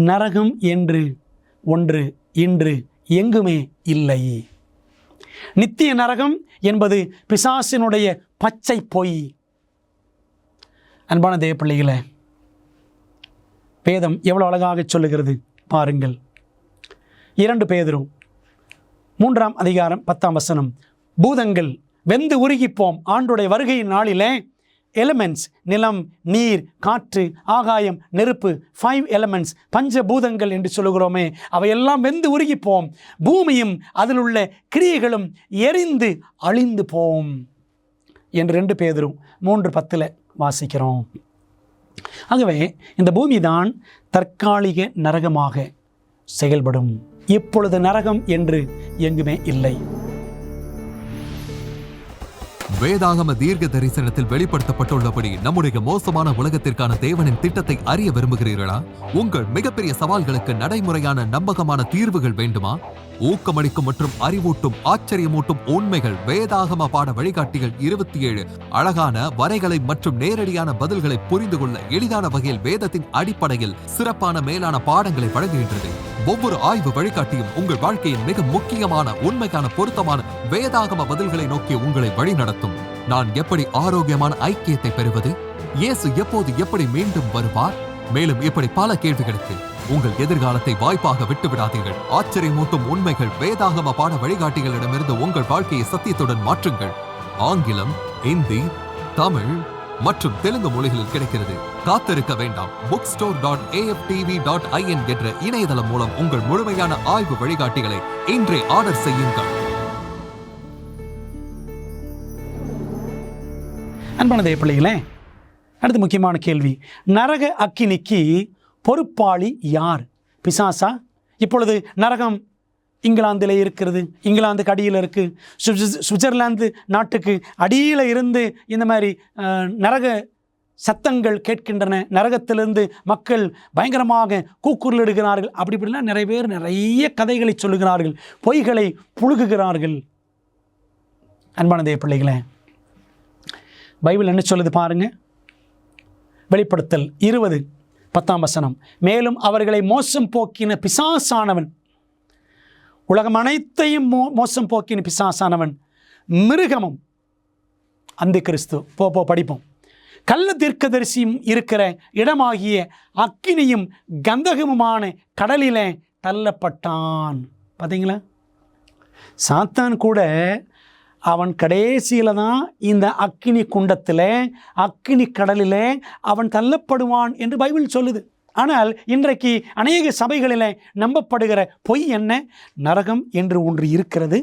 நரகம் என்று ஒன்று இன்று எங்குமே இல்லை. நித்திய நரகம் என்பது பிசாசினுடைய பச்சை பொய். அன்பான தேவ பிள்ளைகளே, வேதம் எவ்வளோ அழகாக சொல்லுகிறது பாருங்கள். 2 பேதுரு 3ஆம் அதிகாரம் 10ஆம் வசனம். பூதங்கள் வெந்து உருகிப்போம் ஆண்டுடைய வருகையின் நாளிலே. எலிமெண்ட்ஸ், நிலம், நீர், காற்று, ஆகாயம், நெருப்பு, 5 எலிமெண்ட்ஸ், பஞ்சபூதங்கள் என்று சொல்லுகிறோமே, அவையெல்லாம் வெந்து உருகிப்போம். பூமியும் அதில் உள்ள கிரியைகளும் எரிந்து அழிந்து போம் என்று 2 பேதுரு 3:10 வாசிக்கிறோம். ஆகவே இந்த பூமி தான் தற்காலிக நரகமாக செயல்படும். இப்பொழுது நரகம் என்று எங்குமே இல்லை. வேதாகம தீர்க்க தரிசனத்தில் வெளிப்படுத்தப்பட்டுள்ளபடி நம்முடைய மோசமான உலகத்திற்கான தேவனின் திட்டத்தை அறிய விரும்புகிறீர்களா? உங்கள் மிகப்பெரிய சவால்களுக்கு நடைமுறையான நம்பகமான தீர்வுகள் வேண்டுமா? ஊக்கமளிக்கும் மற்றும் அறிவூட்டும் ஆச்சரியமூட்டும் உண்மைகள் வேதாகம பாட வழிகாட்டிகள் 27 அழகான வரைகளை மற்றும் நேரடியான பதில்களை புரிந்து கொள்ள எளிதான வகையில் வேதத்தின் அடிப்படையில் சிறப்பான மேலான பாடங்களை வழங்குகின்றது. ஒவ்வொரு ஆய்வு வழிகாட்டியும் உங்கள் வாழ்க்கையின் மிக முக்கியமான உண்மைக்கான பொருத்தமான வேதாகம பதில்களை நோக்கி உங்களை வழிநடத்தும். நான் எப்படி ஆரோக்கியமான ஐக்கியத்தை பெறுவது? இயேசு எப்போது எப்படி மீண்டும் வருவார்? மேலும் இப்படி பல கேள்விகளுக்கு உங்கள் எதிர்காலத்தை வாய்ப்பாக விட்டுவிடாதீர்கள். ஆச்சரியமூட்டும் உண்மைகள் வேதாகம பாட வழிகாட்டிகளிடமிருந்து உங்கள் வாழ்க்கையை சத்தியத்துடன் மாற்றுங்கள். ஆங்கிலம், இந்தி, தமிழ் மற்றும் தெலுங்கு மொழிகளில் கிடைக்கிறது. காத்திருக்க வேண்டாம். bookstore.aftv.in என்ற இணையதளம் மூலம் உங்கள் முழுமையான ஆய்வு வழிகாட்டிகளை இன்றே ஆர்டர் செய்யுங்கள். அன்பான தேவப்பிள்ளைகளே, அடுத்த முக்கியமான கேள்வி, நரக அக்கினிக்கு பொறுப்பாளி யார்? பிசாசா? இப்பொழுது நரகம் இங்கிலாந்தில் இருக்கிறது, இங்கிலாந்துக்கு அடியில் இருக்குது, சுவிட்சர்லாந்து நாட்டுக்கு அடியில் இருந்து இந்த மாதிரி நரக சத்தங்கள் கேட்கின்றன. நரகத்திலிருந்து மக்கள் பயங்கரமாக கூக்குரலிடுகிறார்கள். அப்படி இப்படிலாம் நிறைய பேர் நிறைய கதைகளை சொல்லுகிறார்கள், பொய்களை புழுகுகிறார்கள். அன்பான தேவப்பிள்ளைகளே, பைபிள் என்ன சொல்லுது பாருங்க. வெளிப்படுத்தல் 20:10 வசனம். மேலும் அவர்களை மோசம் போக்கின பிசாசானவன், உலகம் அனைத்தையும் மோசம் போக்கின பிசாசானவன், மிருகமும் அந்த கிறிஸ்து படிப்போம், கள்ள தீர்க்கதரிசியும் இருக்கிற இடமாகிய அக்கினியும் கந்தகமுமான கடலிலே தள்ளப்பட்டான். பார்த்தீங்களா? சாத்தான் கூட அவன் கடைசியில் தான் இந்த அக்கினி குண்டத்தில், அக்கினி கடலில் அவன் தள்ளப்படுவான் என்று பைபிள் சொல்லுது. ஆனால் இன்றைக்கு அநேக சபைகளில் நம்பப்படுகிற பொய் என்ன? நரகம் என்று ஒன்று இருக்கிறது,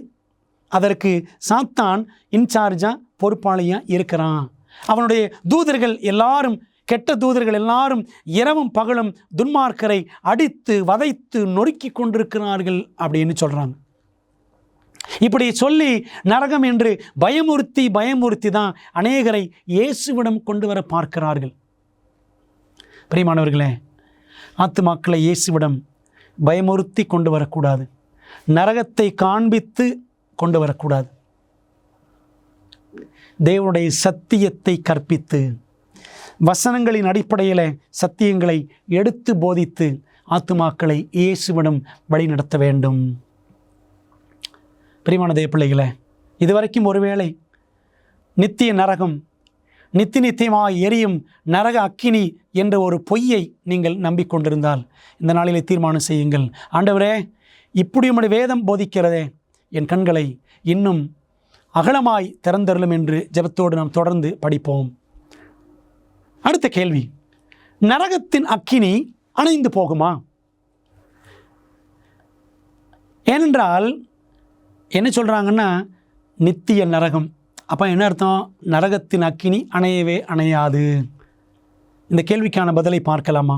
அதற்கு சாத்தான் இன்சார்ஜாக பொறுப்பாளியாக இருக்கிறான். அவனுடைய தூதர்கள் எல்லாரும், கெட்ட தூதர்கள் எல்லாரும் இரவும் பகலும் துன்மார்க்கரை அடித்து வதைத்து நொறுக்கி கொண்டிருக்கிறார்கள் அப்படின்னு சொல்கிறாங்க. இப்படி சொல்லி நரகம் என்று பயமுறுத்தி தான் அநேகரை இயேசுவிடம் கொண்டு வர பார்க்கிறார்கள். பிரியமானவர்களே, ஆத்துமாக்களை இயேசுவிடம் பயமுறுத்தி கொண்டு வரக்கூடாது, நரகத்தை காண்பித்து கொண்டு வரக்கூடாது. தேவனுடைய சத்தியத்தை கற்பித்து, வசனங்களின் அடிப்படையில் சத்தியங்களை எடுத்து போதித்து ஆத்துமாக்களை இயேசுவிடம் வழி நடத்த வேண்டும். பிரியமான தேவப்பிள்ளைகளே, இதுவரைக்கும் ஒருவேளை நித்திய நரகம், நித்தியமாய் எரியும் நரக அக்கினி என்ற ஒரு பொய்யை நீங்கள் நம்பிக்கொண்டிருந்தால் இந்த நாளிலே தீர்மானம் செய்யுங்கள். ஆண்டவரே, இப்படி உம்முடைய வேதம் போதிக்கிறதே, என் கண்களை இன்னும் அகலமாய் திறந்தருளும் என்று ஜெபத்தோடு நாம் தொடர்ந்து படிப்போம். அடுத்த கேள்வி, நரகத்தின் அக்கினி அணைந்து போகுமா? ஏனென்றால் என்ன சொல்கிறாங்கன்னா, நித்திய நரகம். அப்போ என்ன அர்த்தம்? நரகத்தின் அக்கினி அணையவே அணையாது. இந்த கேள்விக்கான பதிலை பார்க்கலாமா?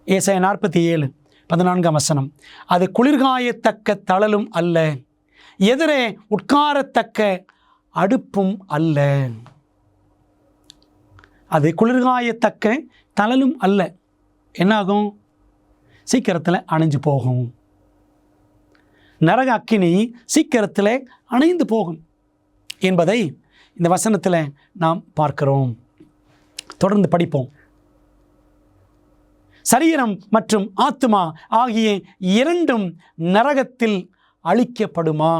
ஏசாயா 47:14 வசனம். அது குளிர்காயத்தக்க தழலும் அல்ல, எதிரே உட்காரத்தக்க அடுப்பும் அல்ல. அது குளிர்காயத்தக்க தழலும் அல்ல. என்னாகும்? சீக்கிரத்தில் அணைஞ்சு போகும். நரக அக்கினி சீக்கிரத்தில் அணைந்து போகும் என்பதை இந்த வசனத்தில் நாம் பார்க்கிறோம். தொடர்ந்து படிப்போம். சரீரம் மற்றும் ஆத்துமா ஆகிய இரண்டும் நரகத்தில் அழிக்கப்படுமா?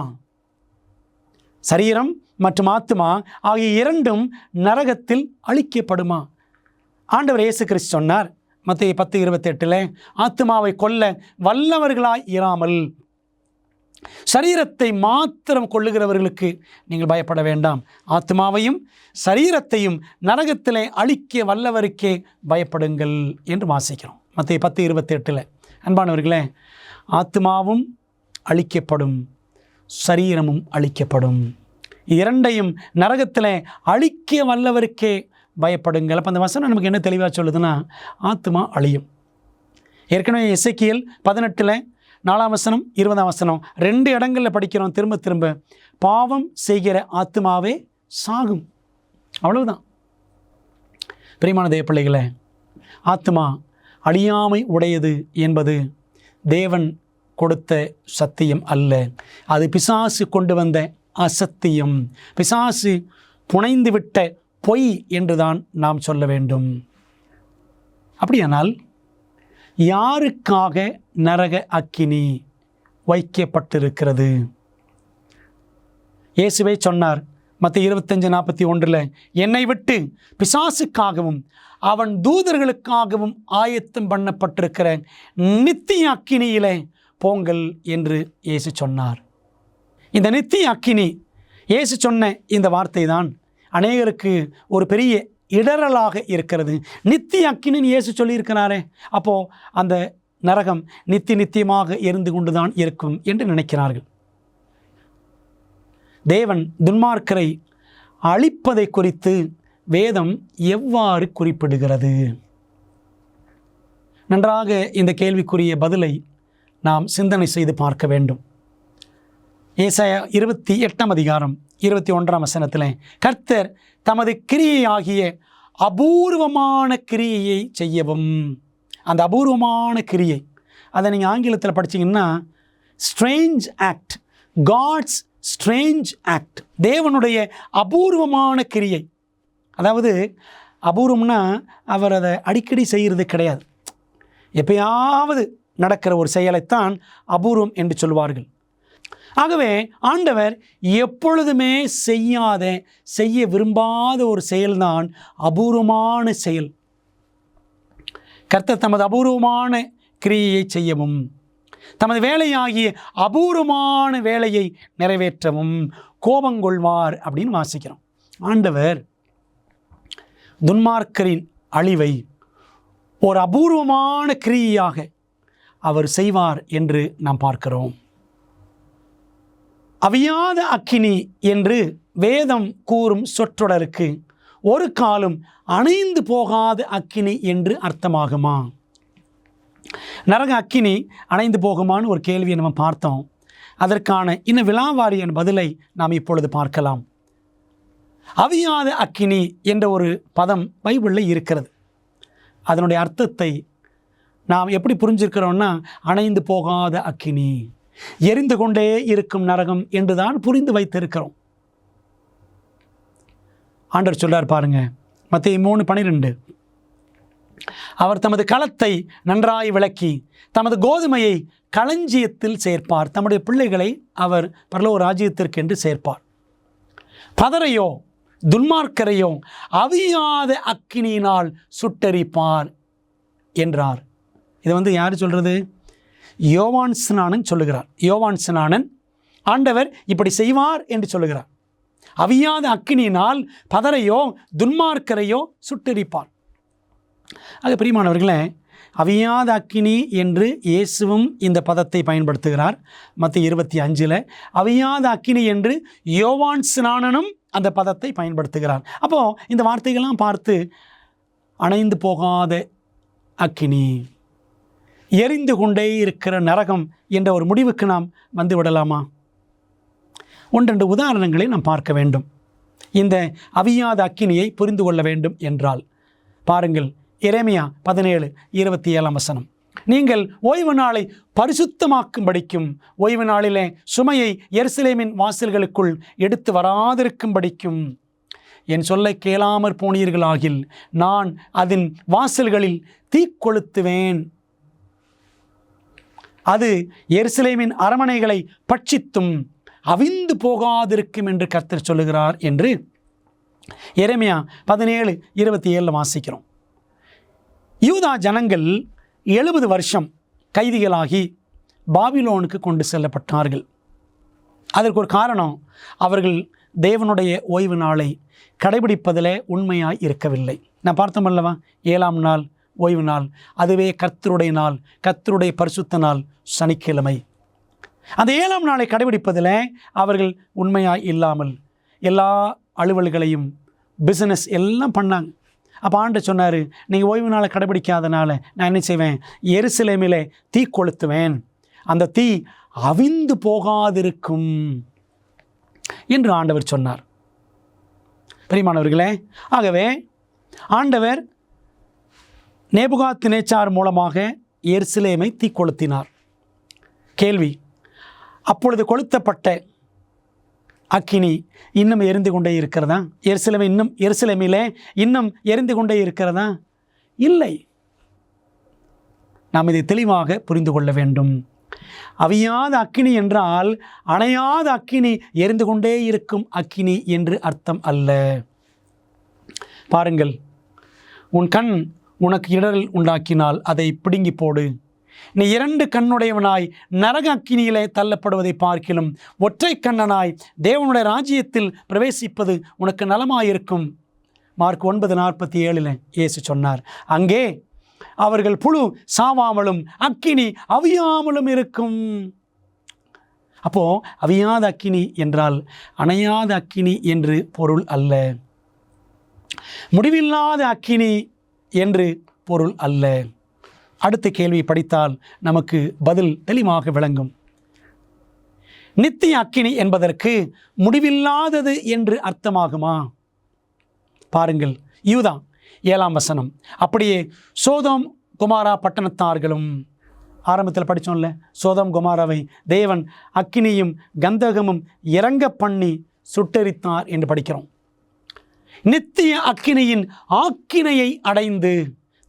சரீரம் மற்றும் ஆத்துமா ஆகிய இரண்டும் நரகத்தில் அழிக்கப்படுமா? ஆண்டவர் இயேசு கிறிஸ்து சொன்னார், மத்தேயு 10:28 ஆத்துமாவை கொல்ல வல்லவர்களாய் இராமல் சரீரத்தை மாத்திரம் கொள்ளுகிறவர்களுக்கு நீங்கள் பயப்பட வேண்டாம், ஆத்மாவையும் சரீரத்தையும் நரகத்திலே அழிக்க வல்லவருக்கே பயப்படுங்கள் என்று வாசிக்கிறோம். மத்தேயு 10:28. அன்பானவர்களே, ஆத்மாவும் அழிக்கப்படும், சரீரமும் அழிக்கப்படும். இரண்டையும் நரகத்திலே அழிக்க வல்லவருக்கே பயப்படுங்கள். அப்போ அந்த வசனம் நமக்கு என்ன தெளிவாக சொல்லுதுன்னா, ஆத்மா அழியும். ஏற்கனவே எசேக்கியேல் 18 4ஆம் வசனம் 20ஆம் வசனம் 2 இடங்களில் படிக்கிறோம் திரும்ப திரும்ப, பாவம் செய்கிற ஆத்மாவே சாகும். அவ்வளவுதான். பிரியமான தேவ பிள்ளைகளே, ஆத்மா அழியாமை உடையது என்பது தேவன் கொடுத்த சத்தியம் அல்ல, அது பிசாசு கொண்டு வந்த அசத்தியம், பிசாசு புனைந்து விட்ட பொய் என்றுதான் நாம் சொல்ல வேண்டும். அப்படியானால் யாருக்காக நரக அக்கினி வைக்கப்பட்டிருக்கிறது? இயேசுவே சொன்னார் மத்தேயு 25:41, என்னை விட்டு பிசாசுக்காகவும் அவன் தூதர்களுக்காகவும் ஆயத்தம் பண்ணப்பட்டிருக்கிற நித்திய அக்கினியிலே போங்கள் என்று இயேசு சொன்னார். இந்த நித்திய அக்கினி, இயேசு சொன்ன இந்த வார்த்தை தான் அநேகருக்கு ஒரு பெரிய இடரலாக இருக்கிறது. நித்திய அக்கினின்னு இயேசு சொல்லியிருக்கிறாரே, அப்போது அந்த நரகம் நித்தியமாக எரிந்து கொண்டுதான் இருக்கும் என்று நினைக்கிறார்கள். தேவன் துன்மார்க்கரை அழிப்பதை குறித்து வேதம் எவ்வாறு குறிப்பிடுகிறது? நன்றாக இந்த கேள்விக்குரிய பதிலை நாம் சிந்தனை செய்து பார்க்க வேண்டும். ஏசாயா 28:21 கர்த்தர் தமது கிரியையாகிய அபூர்வமான கிரியையை செய்யவும். அந்த அபூர்வமான கிரியை, அதை நீங்கள் ஆங்கிலத்தில் படிச்சிங்கன்னா strange act, God's strange act, தேவனுடைய அபூர்வமான கிரியை. அதாவது அபூர்வம்னா அவர் அதை அடிக்கடி செய்கிறது கிடையாது, எப்பயாவது நடக்கிற ஒரு செயலைத்தான் அபூர்வம் என்று சொல்வார்கள். ஆகவே ஆண்டவர் எப்பொழுதுமே செய்ய விரும்பாத ஒரு செயல்தான் அபூர்வமான செயல். கர்த்தர் தமது அபூர்வமான கிரியையை செய்யவும், தமது வேலையாகிய அபூர்வமான வேலையை நிறைவேற்றவும் கோபங்கொள்வார் அப்படின்னு வாசிக்கிறோம். ஆண்டவர் துன்மார்க்கரின் அழிவை ஒரு அபூர்வமான கிரியையாக அவர் செய்வார் என்று நாம் பார்க்கிறோம். அவியாத அக்கினி என்று வேதம் கூறும் சொற்றொடருக்கு ஒரு காலம் அணைந்து போகாத அக்கினி என்று அர்த்தமாகுமா? நரக அக்கினி அணைந்து போகுமான்னு ஒரு கேள்வியை நம்ம பார்த்தோம். அதற்கான இன்னும் விலாவாரியான பதிலை நாம் இப்பொழுது பார்க்கலாம். அவியாத அக்கினி என்ற ஒரு பதம் பைபிளில் இருக்கிறது. அதனுடைய அர்த்தத்தை நாம் எப்படி புரிஞ்சிருக்கிறோம்னா, அணைந்து போகாத அக்கினி, எரிந்து கொண்டே இருக்கும் நரகம் என்றுதான் புரிந்து வைத்திருக்கிறோம். ஆண்டவர் சொல்றார் பாருங்க, மத்தேயு 3:12, அவர் தமது களத்தை நன்றாய் விளக்கி தமது கோதுமையை களஞ்சியத்தில் சேர்ப்பார். தம்முடைய பிள்ளைகளை அவர் பரலோக ராஜ்யத்திற்கு என்று சேர்ப்பார். பதரையோ துன்மார்க்கரையோ அவியாத அக்கினியினால் சுட்டெரிப்பார் என்றார். இது யார் சொல்றது? யோவான் ஸ்நானன் சொல்லுகிறார். யோவான் ஸ்நானன் ஆண்டவர் இப்படி செய்வார் என்று சொல்லுகிறார். அவியாத அக்கினியினால் பதரையோ துன்மார்க்கரையோ சுட்டெரிப்பார். அது பிரியமானவர்களே, அவியாத அக்கினி என்று இயேசுவும் இந்த பதத்தை பயன்படுத்துகிறார். மத்தேயு 25 அவியாத அக்கினி என்று யோவான் ஸ்நானனும் அந்த பதத்தை பயன்படுத்துகிறார். அப்போது இந்த வார்த்தைகள்லாம் பார்த்து அணைந்து போகாத அக்கினி, எரிந்து கொண்டே இருக்கிற நரகம் என்ற ஒரு முடிவுக்கு நாம் வந்து விடலாமா? 1-2 உதாரணங்களை நாம் பார்க்க வேண்டும். இந்த அவியாத அக்கினியை புரிந்து கொள்ள வேண்டும் என்றால் பாருங்கள், எரேமியா 17:27 நீங்கள் ஓய்வு நாளை பரிசுத்தமாக்கும்படிக்கும் ஓய்வு நாளிலே சுமையை எருசலேமின் வாசல்களுக்குள் எடுத்து வராதிருக்கும்படிக்கும் என் சொல்லை கேளாமற் போனீர்களாகில் நான் அதன் வாசல்களில் தீக்கொளுத்துவேன், அது எருசலேமின் அரமனைகளை பட்சித்தும் அவிந்து போகாதிருக்கும் என்று கர்த்தர் சொல்லுகிறார் என்று எரேமியா 17:27 வாசிக்கிறோம். யூதா ஜனங்கள் 70 வருஷம் கைதிகளாகி பாபிலோனுக்கு கொண்டு செல்லப்பட்டார்கள். அதற்கு ஒரு காரணம், அவர்கள் தேவனுடைய ஓய்வு நாளை கடைபிடிப்பதில் உண்மையாய் இருக்கவில்லை. நான் பார்த்தோம் அல்லவா, 7ஆம் நாள் ஓய்வு நாள், அதுவே கர்த்தருடைய நாள், கர்த்தருடைய பரிசுத்த நாள் சனிக்கிழமை. அந்த 7ஆம் நாளை கடைபிடிப்பதில் அவர்கள் உண்மையாய் இல்லாமல் எல்லா அலுவல்களையும் பிஸ்னஸ் எல்லாம் பண்ணாங்க. அப்போ ஆண்டவர் சொன்னார், நீங்கள் ஓய்வு நாளை கடைபிடிக்காதனால நான் என்ன செய்வேன், எருசலேமிலே தீ கொளுத்துவேன், அந்த தீ அவிந்து போகாதிருக்கும் என்று ஆண்டவர் சொன்னார். பிரியமானவர்களே, ஆகவே ஆண்டவர் நேபுகாத்நேச்சார் மூலமாக எருசலேமை தீ கொளுத்தினார். கேள்வி, அப்பொழுது கொளுத்தப்பட்ட அக்கினி இன்னும் எரிந்து கொண்டே இருக்கிறதா? எருசலேமிலே இன்னும் எரிந்து கொண்டே இருக்கிறதா? இல்லை. நாம் இதை தெளிவாக புரிந்து கொள்ள வேண்டும். அவியாத அக்கினி என்றால் அணையாத அக்கினி, எரிந்து கொண்டே இருக்கும் அக்கினி என்று அர்த்தம் அல்ல. பாருங்கள், உன் கண் உனக்கு இடரல் உண்டாக்கினால் அதை பிடுங்கி போடு. நீ 2 கண்ணுடையவனாய் நரக அக்கினியிலே தள்ளப்படுவதை பார்க்கிலும் ஒற்றை கண்ணனாய் தேவனுடைய ராஜ்யத்தில் பிரவேசிப்பது உனக்கு நலமாயிருக்கும். மார்க் 9:47 இயேசு சொன்னார். அங்கே அவர்கள் புழு சாவாமலும் அக்கினி அவியாமலும் இருக்கும். அப்போ அவியாத அக்கினி என்றால் அணையாத அக்கினி என்று பொருள் அல்ல, முடிவில்லாத அக்கினி என்று பொருள் அல்ல. அடுத்த கேள்வி படித்தால் நமக்கு பதில் தெளிவாக விளங்கும். நித்திய அக்கினி என்பதற்கு முடிவில்லாதது என்று அர்த்தமாகுமா? பாருங்கள், யூதா 7ஆம் வசனம். அப்படியே சோதோம் குமாரா பட்டணத்தார்களும், ஆரம்பத்தில் படித்தோம்ல, சோதோம் குமாராவை தேவன் அக்கினியும் கந்தகமும் இறங்க பண்ணி சுட்டெரித்தார் என்று படிக்கிறோம். நித்திய அக்கினியின் ஆக்கினையை அடைந்து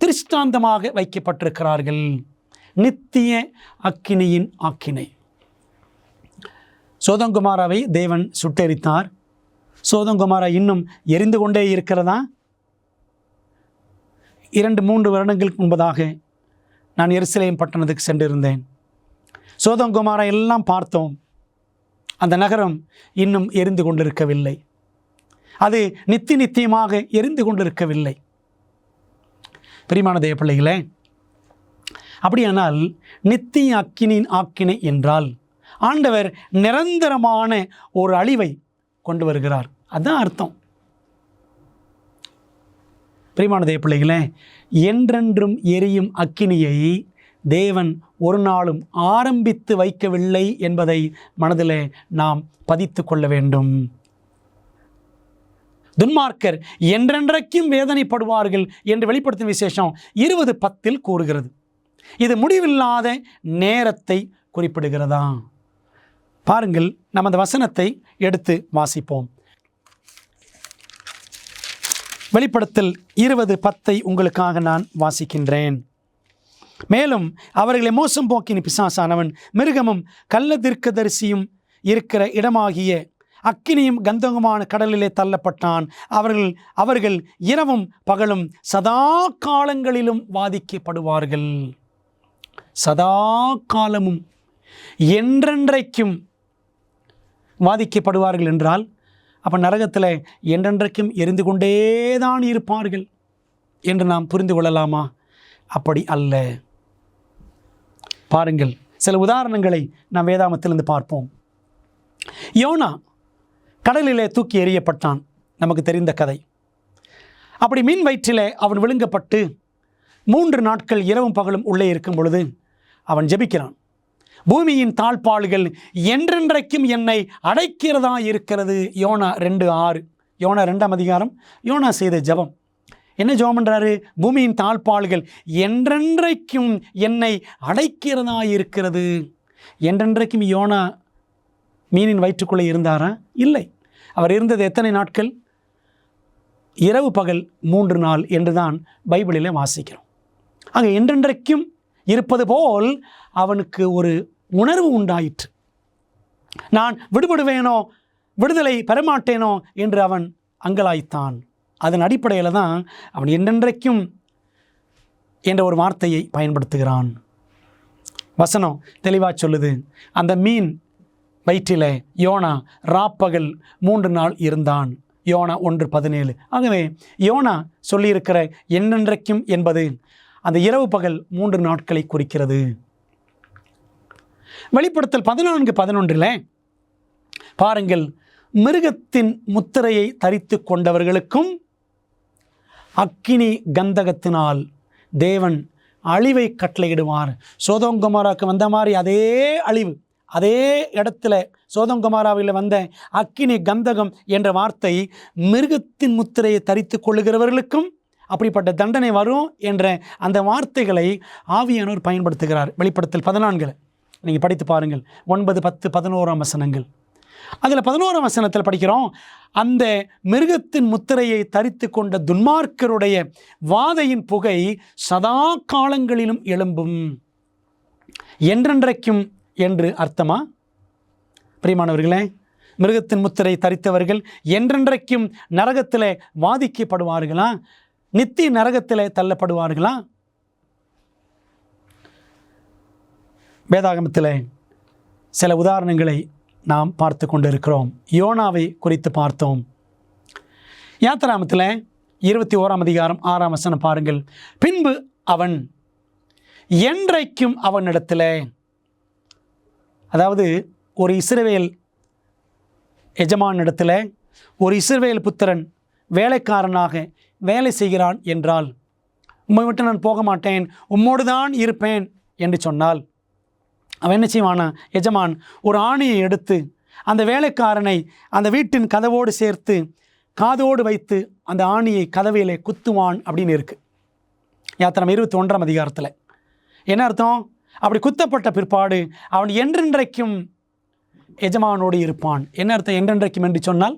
திருஷ்டாந்தமாக வைக்கப்பட்டிருக்கிறார்கள். நித்திய அக்கினியின் ஆக்கினை. சோதோம் குமாராவை தேவன் சுட்டெரித்தார். சோதோம் குமாரா இன்னும் எரிந்து கொண்டே இருக்கிறதா? 2-3 வருடங்களுக்கு முன்பதாக நான் எருசலேம் பட்டணத்துக்கு சென்றிருந்தேன். சோதோம் குமாரா எல்லாம் பார்த்தோம். அந்த நகரம் இன்னும் எரிந்து கொண்டிருக்கவில்லை. அது நித்தியமாக எரிந்து கொண்டிருக்கவில்லை. பிரியமான தேவ பிள்ளைகளே, அப்படியானால் நித்திய அக்கினியின் ஆக்கினை என்றால் ஆண்டவர் நிரந்தரமான ஒரு அழிவை கொண்டு வருகிறார், அதுதான் அர்த்தம். பிரியமான தேவ பிள்ளைகளே, என்றென்றும் எரியும் அக்கினியை தேவன் ஒரு நாளும் ஆரம்பித்து வைக்கவில்லை என்பதை மனதிலே நாம் பதித்து கொள்ள வேண்டும். துன்மார்க்கர் என்றென்றைக்கும் வேதனைப்படுவார்கள் என்று வெளிப்படுத்தும் விசேஷம் 20:10 கூறுகிறது. இது முடிவில்லாத நேரத்தை குறிப்பிடுகிறதா? பாருங்கள், நம்ம அந்த வசனத்தை எடுத்து வாசிப்போம். வெளிப்படுத்தல் 20:10 உங்களுக்காக நான் வாசிக்கின்றேன். மேலும் அவர்களை மோசம் போக்கின பிசாசானவன் மிருகமும் கள்ள தீர்க்கதரிசியும் இருக்கிற இடமாகிய அக்கினியும் கந்தகமான கடலிலே தள்ளப்பட்டான். அவர்கள் இரவும் பகலும் சதா காலங்களிலும் வாதிக்கப்படுவார்கள். சதா காலமும் என்றென்றைக்கும் வாதிக்கப்படுவார்கள் என்றால் அப்போ நரகத்தில் என்றென்றைக்கும் எரிந்து கொண்டேதான் இருப்பார்கள் என்று நாம் புரிந்து கொள்ளலாமா? அப்படி அல்ல. பாருங்கள், சில உதாரணங்களை நாம் வேதாமத்திலிருந்து பார்ப்போம். யோனா கடலிலே தூக்கி எறியப்பட்டான், நமக்கு தெரிந்த கதை. அப்படி மீன் வயிற்றிலே அவன் விழுங்கப்பட்டு 3 நாட்கள் இரவும் பகலும் உள்ளே இருக்கும் பொழுது அவன் ஜெபிக்கிறான். பூமியின் தாழ்பாள்கள் என்றென்றைக்கும் என்னை அடைக்கிறதா இருக்கிறது. யோனா 2:6. யோனா 2ஆம் அதிகாரம். யோனா செய்த ஜெபம் என்ன ஜெபம் பண்ணுறாரு? பூமியின் தாழ்பாள்கள் என்றென்றைக்கும் என்னை அடைக்கிறதா இருக்கிறது. என்றென்றைக்கும் யோனா மீனின் வயிற்றுக்குள்ளே இருந்தாரா? இல்லை. அவர் இருந்தது எத்தனை நாட்கள்? இரவு பகல் 3 நாள் என்றுதான் பைபிளிலே வாசிக்கிறோம். ஆக என்றென்றைக்கும் இருப்பது போல் அவனுக்கு ஒரு உணர்வு உண்டாயிற்று. நான் விடுபடுவேனோ, விடுதலை பெறமாட்டேனோ என்று அவன் அங்கலாய்த்தான். அதன் அடிப்படையில் தான் அவன் என்றென்றைக்கும் என்ற ஒரு வார்த்தையை பயன்படுத்துகிறான். வசனம் தெளிவாக சொல்லுது, அந்த மீன் வயிற்றில் யோனா ராப்பகல் 3 நாள் இருந்தான். யோனா 1:17. ஆகவே யோனா சொல்லியிருக்கிற என்னென்றைக்கும் என்பது அந்த இரவு பகல் 3 நாட்களை குறிக்கிறது. வெளிப்படுத்தல் 14:11 பாருங்கள், மிருகத்தின் முத்திரையை தரித்து கொண்டவர்களுக்கும் அக்கினி கந்தகத்தினால் தேவன் அழிவை கட்டளையிடுவார். சோதோம் கொமோராவுக்கு வந்த மாதிரி அதே அழிவு, அதே இடத்துல சோதோம் கொமோராவில் வந்த அக்கினி கந்தகம் என்ற வார்த்தை மிருகத்தின் முத்திரையை தரித்து கொள்ளுகிறவர்களுக்கும் அப்படிப்பட்ட தண்டனை வரும் என்ற அந்த வார்த்தைகளை ஆவியானவர் பயன்படுத்துகிறார். வெளிப்படுத்தல் 14 நீங்கள் படித்து பாருங்கள். 9, 10, 11 வசனங்கள். அதில் 11 வசனத்தில் படிக்கிறோம், அந்த மிருகத்தின் முத்திரையை தரித்து கொண்ட துன்மார்க்கருடைய வாதையின் புகை சதா காலங்களிலும் எழும்பும். என்றென்றைக்கும் என்று அர்த்தமா பிரியமானவர்களே? மிருகத்தின் முத்திரை தரித்தவர்கள் என்றென்றைக்கும் நரகத்தில் வாதிக்கப்படுவார்களா? நித்திய நரகத்தில் தள்ளப்படுவார்களா? வேதாகமத்தில் சில உதாரணங்களை நாம் பார்த்து கொண்டிருக்கிறோம். யோனாவை குறித்து பார்த்தோம். யாத்திராமத்தில் 21 அதிகாரம் 6 வசனம் பாருங்கள். பின்பு அவன் என்றைக்கும் அவனிடத்தில், அதாவது ஒரு இஸ்ரவேல் எஜமானிடத்தில் ஒரு இஸ்ரவேல் புத்திரன் வேலைக்காரனாக வேலை செய்கிறான் என்றால், உம்மை விட்டு நான் போக மாட்டேன், உம்மோடு தான் இருப்பேன் என்று சொன்னால், அவன் என்ன செய்வானா? எஜமான் ஒரு ஆணியை எடுத்து அந்த வேலைக்காரனை அந்த வீட்டின் கதவோடு சேர்த்து காதோடு வைத்து அந்த ஆணியை கதவையிலே குத்துவான் அப்படின்னு இருக்குது. யாத்திரம் 21 அதிகாரத்தில். என்ன அர்த்தம்? அப்படி குத்தப்பட்ட பிற்பாடு அவன் என்றென்றைக்கும் எஜமானோடு இருப்பான். என்ன அர்த்தம் என்றென்றைக்கும் என்று சொன்னால்?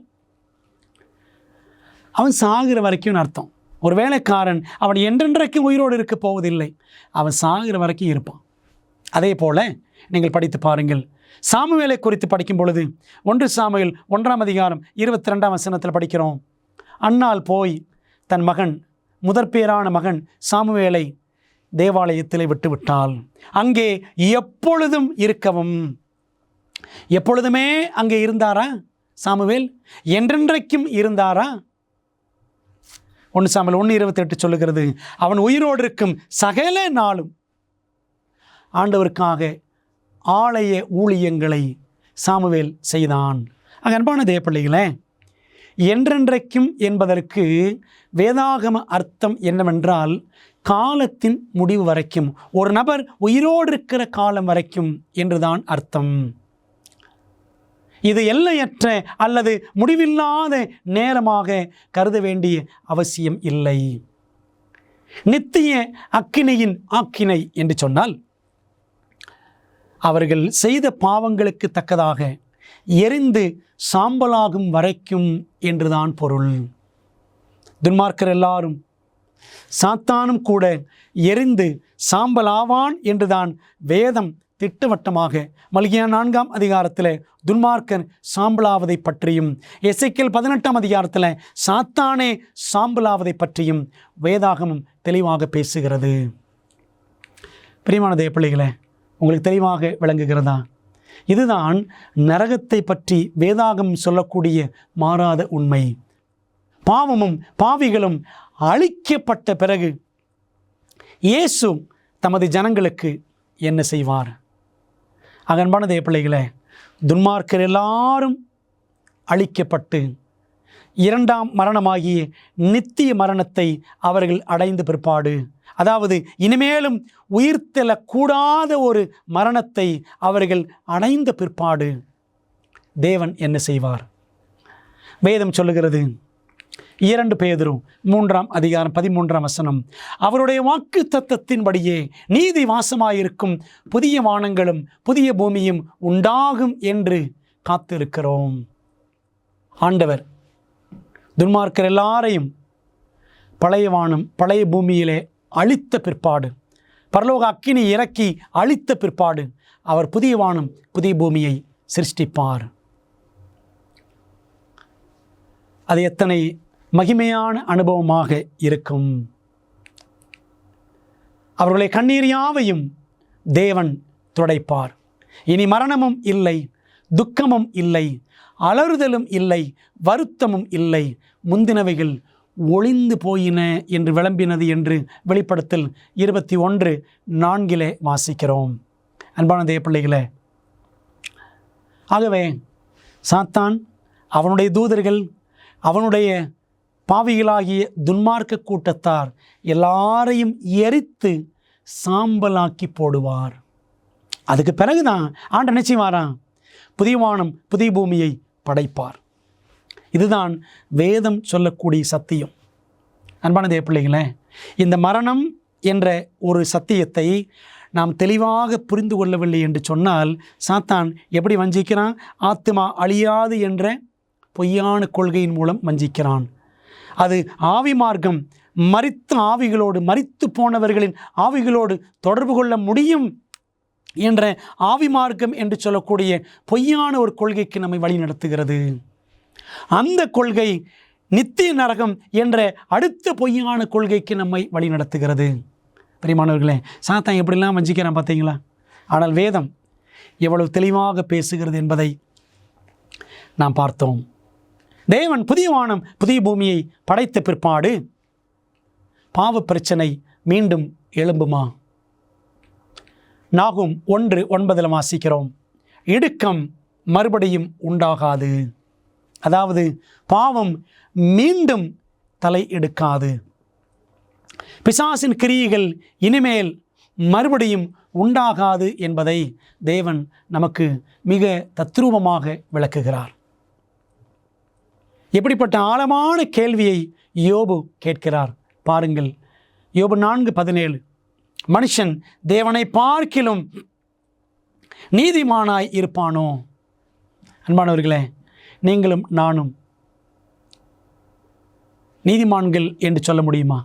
அவன் சாகிற வரைக்கும் அர்த்தம். ஒரு வேலைக்காரன் அவன் என்றென்றைக்கும் உயிரோடு இருக்க போவதில்லை, அவன் சாகிற வரைக்கும் இருப்பான். அதே போல் நீங்கள் படித்து பாருங்கள். சாமுவேலை குறித்து படிக்கும் பொழுது 1 சாமுவேல் 1 அதிகாரம் 22 வசனத்தில் படிக்கிறோம், அன்னாள் போய் தன் மகன் முதற்பேரான மகன் சாமுவேலை தேவாலயத்தில் விட்டுவிட்டாள். அங்கே எப்பொழுதும் இருக்கவும். எப்பொழுதுமே அங்கே இருந்தாரா சாமுவேல்? என்றென்றைக்கும் இருந்தாரா? 1 சாமுவேல் 1:28 சொல்லுகிறது, அவன் உயிரோடு இருக்கும் சகல நாளும் ஆண்டவருக்காக ஆலய ஊழியங்களை சாமுவேல் செய்தான். அன்பான தேவப்பிள்ளைகளே, என்றென்றைக்கும் என்பதற்கு வேதாகம அர்த்தம் என்னவென்றால், காலத்தின் முடிவு வரைக்கும், ஒரு நபர் உயிரோடு இருக்கிற காலம் வரைக்கும் என்றுதான் அர்த்தம். இது எல்லையற்ற அல்லது முடிவில்லாத நேரமாக கருத வேண்டிய அவசியம் இல்லை. நித்திய அக்கினியின் ஆக்கினை என்று சொன்னால், அவர்கள் செய்த பாவங்களுக்கு தக்கதாக எரிந்து சாம்பலாகும் வரைக்கும் என்றுதான் பொருள். துன்மார்க்கர் எல்லாரும், சாத்தானும் கூட எரிந்து சாம்பலாவான் என்றுதான் வேதம் திட்டவட்டமாக மல்கியா 4 அதிகாரத்தில் துன்மார்க்கர் சாம்பலாவதை பற்றியும், எசேக்கியேல் 18 அதிகாரத்தில் சாத்தானே சாம்பலாவதை பற்றியும் வேதாகமம் தெளிவாக பேசுகிறது. பிரியமான தேவப்பிள்ளைகளே, உங்களுக்கு தெளிவாக விளங்குகிறதா? இதுதான் நரகத்தை பற்றி வேதாகம் சொல்லக்கூடிய மாறாத உண்மை. பாவமும் பாவிகளும் அழிக்கப்பட்ட பிறகு இயேசு தமது ஜனங்களுக்கு என்ன செய்வார்? அன்பான தேவப்பிள்ளைகளே, துன்மார்க்கர் எல்லாரும் அழிக்கப்பட்டு 2ஆம் மரணமாகிய நித்திய மரணத்தை அவர்கள் அடைந்த பிற்பாடு, அதாவது இனிமேலும் உயிர்த்தெழக்கூடாத ஒரு மரணத்தை அவர்கள் அடைந்த பிற்பாடு தேவன் என்ன செய்வார்? வேதம் சொல்லுகிறது, 2 பேதுரு 3 அதிகாரம் 13 வசனம், அவருடைய வாக்கு தத்தத்தின்படியே நீதி வாசமாயிருக்கும் புதிய வானங்களும் புதிய பூமியும் உண்டாகும் என்று காத்திருக்கிறோம். ஆண்டவர் துன்மார்க்கர் எல்லாரையும் பழைய வானம் பழைய பூமியிலே அழித்த பிற்பாடு, பரலோக அக்கினி இறக்கி அழித்த பிற்பாடு அவர் புதிய வானம் புதிய பூமியை சிருஷ்டிப்பார். அது எத்தனை மகிமையான அனுபவமாக இருக்கும்! அவர்களுடைய கண்ணீர் யாவையும் தேவன் துடைப்பார். இனி மரணமும் இல்லை, துக்கமும் இல்லை, அலறுதலும் இல்லை, வருத்தமும் இல்லை, முந்தினவைகள் ஒளிந்து போயின என்று விளம்பினது என்று வெளிப்படுத்தல் 21:4 வாசிக்கிறோம். அன்பான தேவ பிள்ளைகளே, ஆகவே சாத்தான், அவனுடைய தூதர்கள், அவனுடைய பாவிகளாகிய துன்மார்க்க கூட்டத்தார் எல்லாரையும் எரித்து சாம்பலாக்கி போடுவார். அதுக்கு பிறகுதான் ஆண்டவர் நிச்சயமாறான் புதிய வானம் புதிய பூமியை படைப்பார். இதுதான் வேதம் சொல்லக்கூடிய சத்தியம். அன்பான தேவ பிள்ளைகளே, இந்த மரணம் என்ற ஒரு சத்தியத்தை நாம் தெளிவாக புரிந்து கொள்ளவில்லை என்று சொன்னால் சாத்தான் எப்படி வஞ்சிக்கிறான்? ஆத்துமா அழியாது என்ற பொய்யான கொள்கையின் மூலம் வஞ்சிக்கிறான். அது ஆவி மார்க்கம், மரித்த ஆவிகளோடு, மரித்து போனவர்களின் ஆவிகளோடு தொடர்பு கொள்ள முடியும் என்ற ஆவி மார்க்கம் என்று சொல்லக்கூடிய பொய்யான ஒரு கொள்கைக்கு நம்மை வழி நடத்துகிறது. அந்த கொள்கை நித்திய நரகம் என்ற அடுத்த பொய்யான கொள்கைக்கு நம்மை வழி நடத்துகிறது. பிரியமானவர்களே, சாத்தான் எப்படிலாம் வஞ்சிக்கிறான் பார்த்தீங்களா? ஆனால் வேதம் எவ்வளவு தெளிவாக பேசுகிறது என்பதை நாம் பார்த்தோம். தேவன் புதிய வானம் புதிய பூமியை படைத்த பிற்பாடு பாவ பிரச்சனை மீண்டும் எழும்புமா? நாகும் 1:9 வாசிக்கிறோம், இடுக்கம் மறுபடியும் உண்டாகாது. அதாவது பாவம் மீண்டும் தலை எடுக்காது. பிசாசின் கிரியைகள் இனிமேல் மறுபடியும் உண்டாகாது என்பதை தேவன் நமக்கு மிக தத்ரூபமாக விளக்குகிறார். எப்படிப்பட்ட ஆழமான கேள்வியை யோபு கேட்கிறார் பாருங்கள். யோபு 4:17, மனுஷன் தேவனை பார்க்கிலும் நீதிமானாய் இருப்பானோ? அன்பானவர்களே, நீங்களும் நானும் நீதிமான்கள் என்று சொல்ல முடியுமா?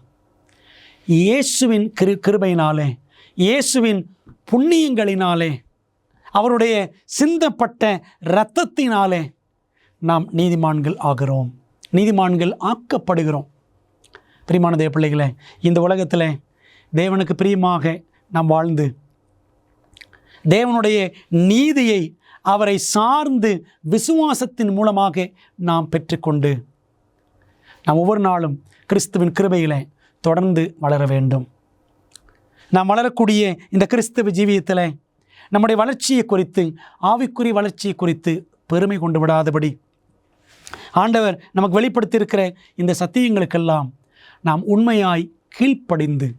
இயேசுவின் கிருபையினாலே, இயேசுவின் புண்ணியங்களினாலே, அவருடைய சிந்தப்பட்ட இரத்தத்தினாலே நாம் நீதிமான்கள் ஆகிறோம், நீதிமான்கள் ஆக்கப்படுகிறோம். பிரியமான தேவ பிள்ளைகளே, இந்த உலகத்தில் தேவனுக்கு பிரியமாக நாம் வாழ்ந்து தேவனுடைய நீதியை அவரை சார்ந்து விசுவாசத்தின் மூலமாக நாம் பெற்றுக்கொண்டு நாம் ஒவ்வொரு நாளும் கிறிஸ்துவின் கிருபையிலே தொடர்ந்து வளர வேண்டும். நாம் வளரக்கூடிய இந்த கிறிஸ்துவ ஜீவியத்தில் நம்முடைய வளர்ச்சியை குறித்து, ஆவிக்குரிய வளர்ச்சியை குறித்து பெருமை கொண்டு விடாதபடி ஆண்டவர் நமக்கு வெளிப்படுத்தியிருக்கிற இந்த சத்தியங்களுக்கெல்லாம் நாம் உண்மையாய் கீழ்ப்படிந்து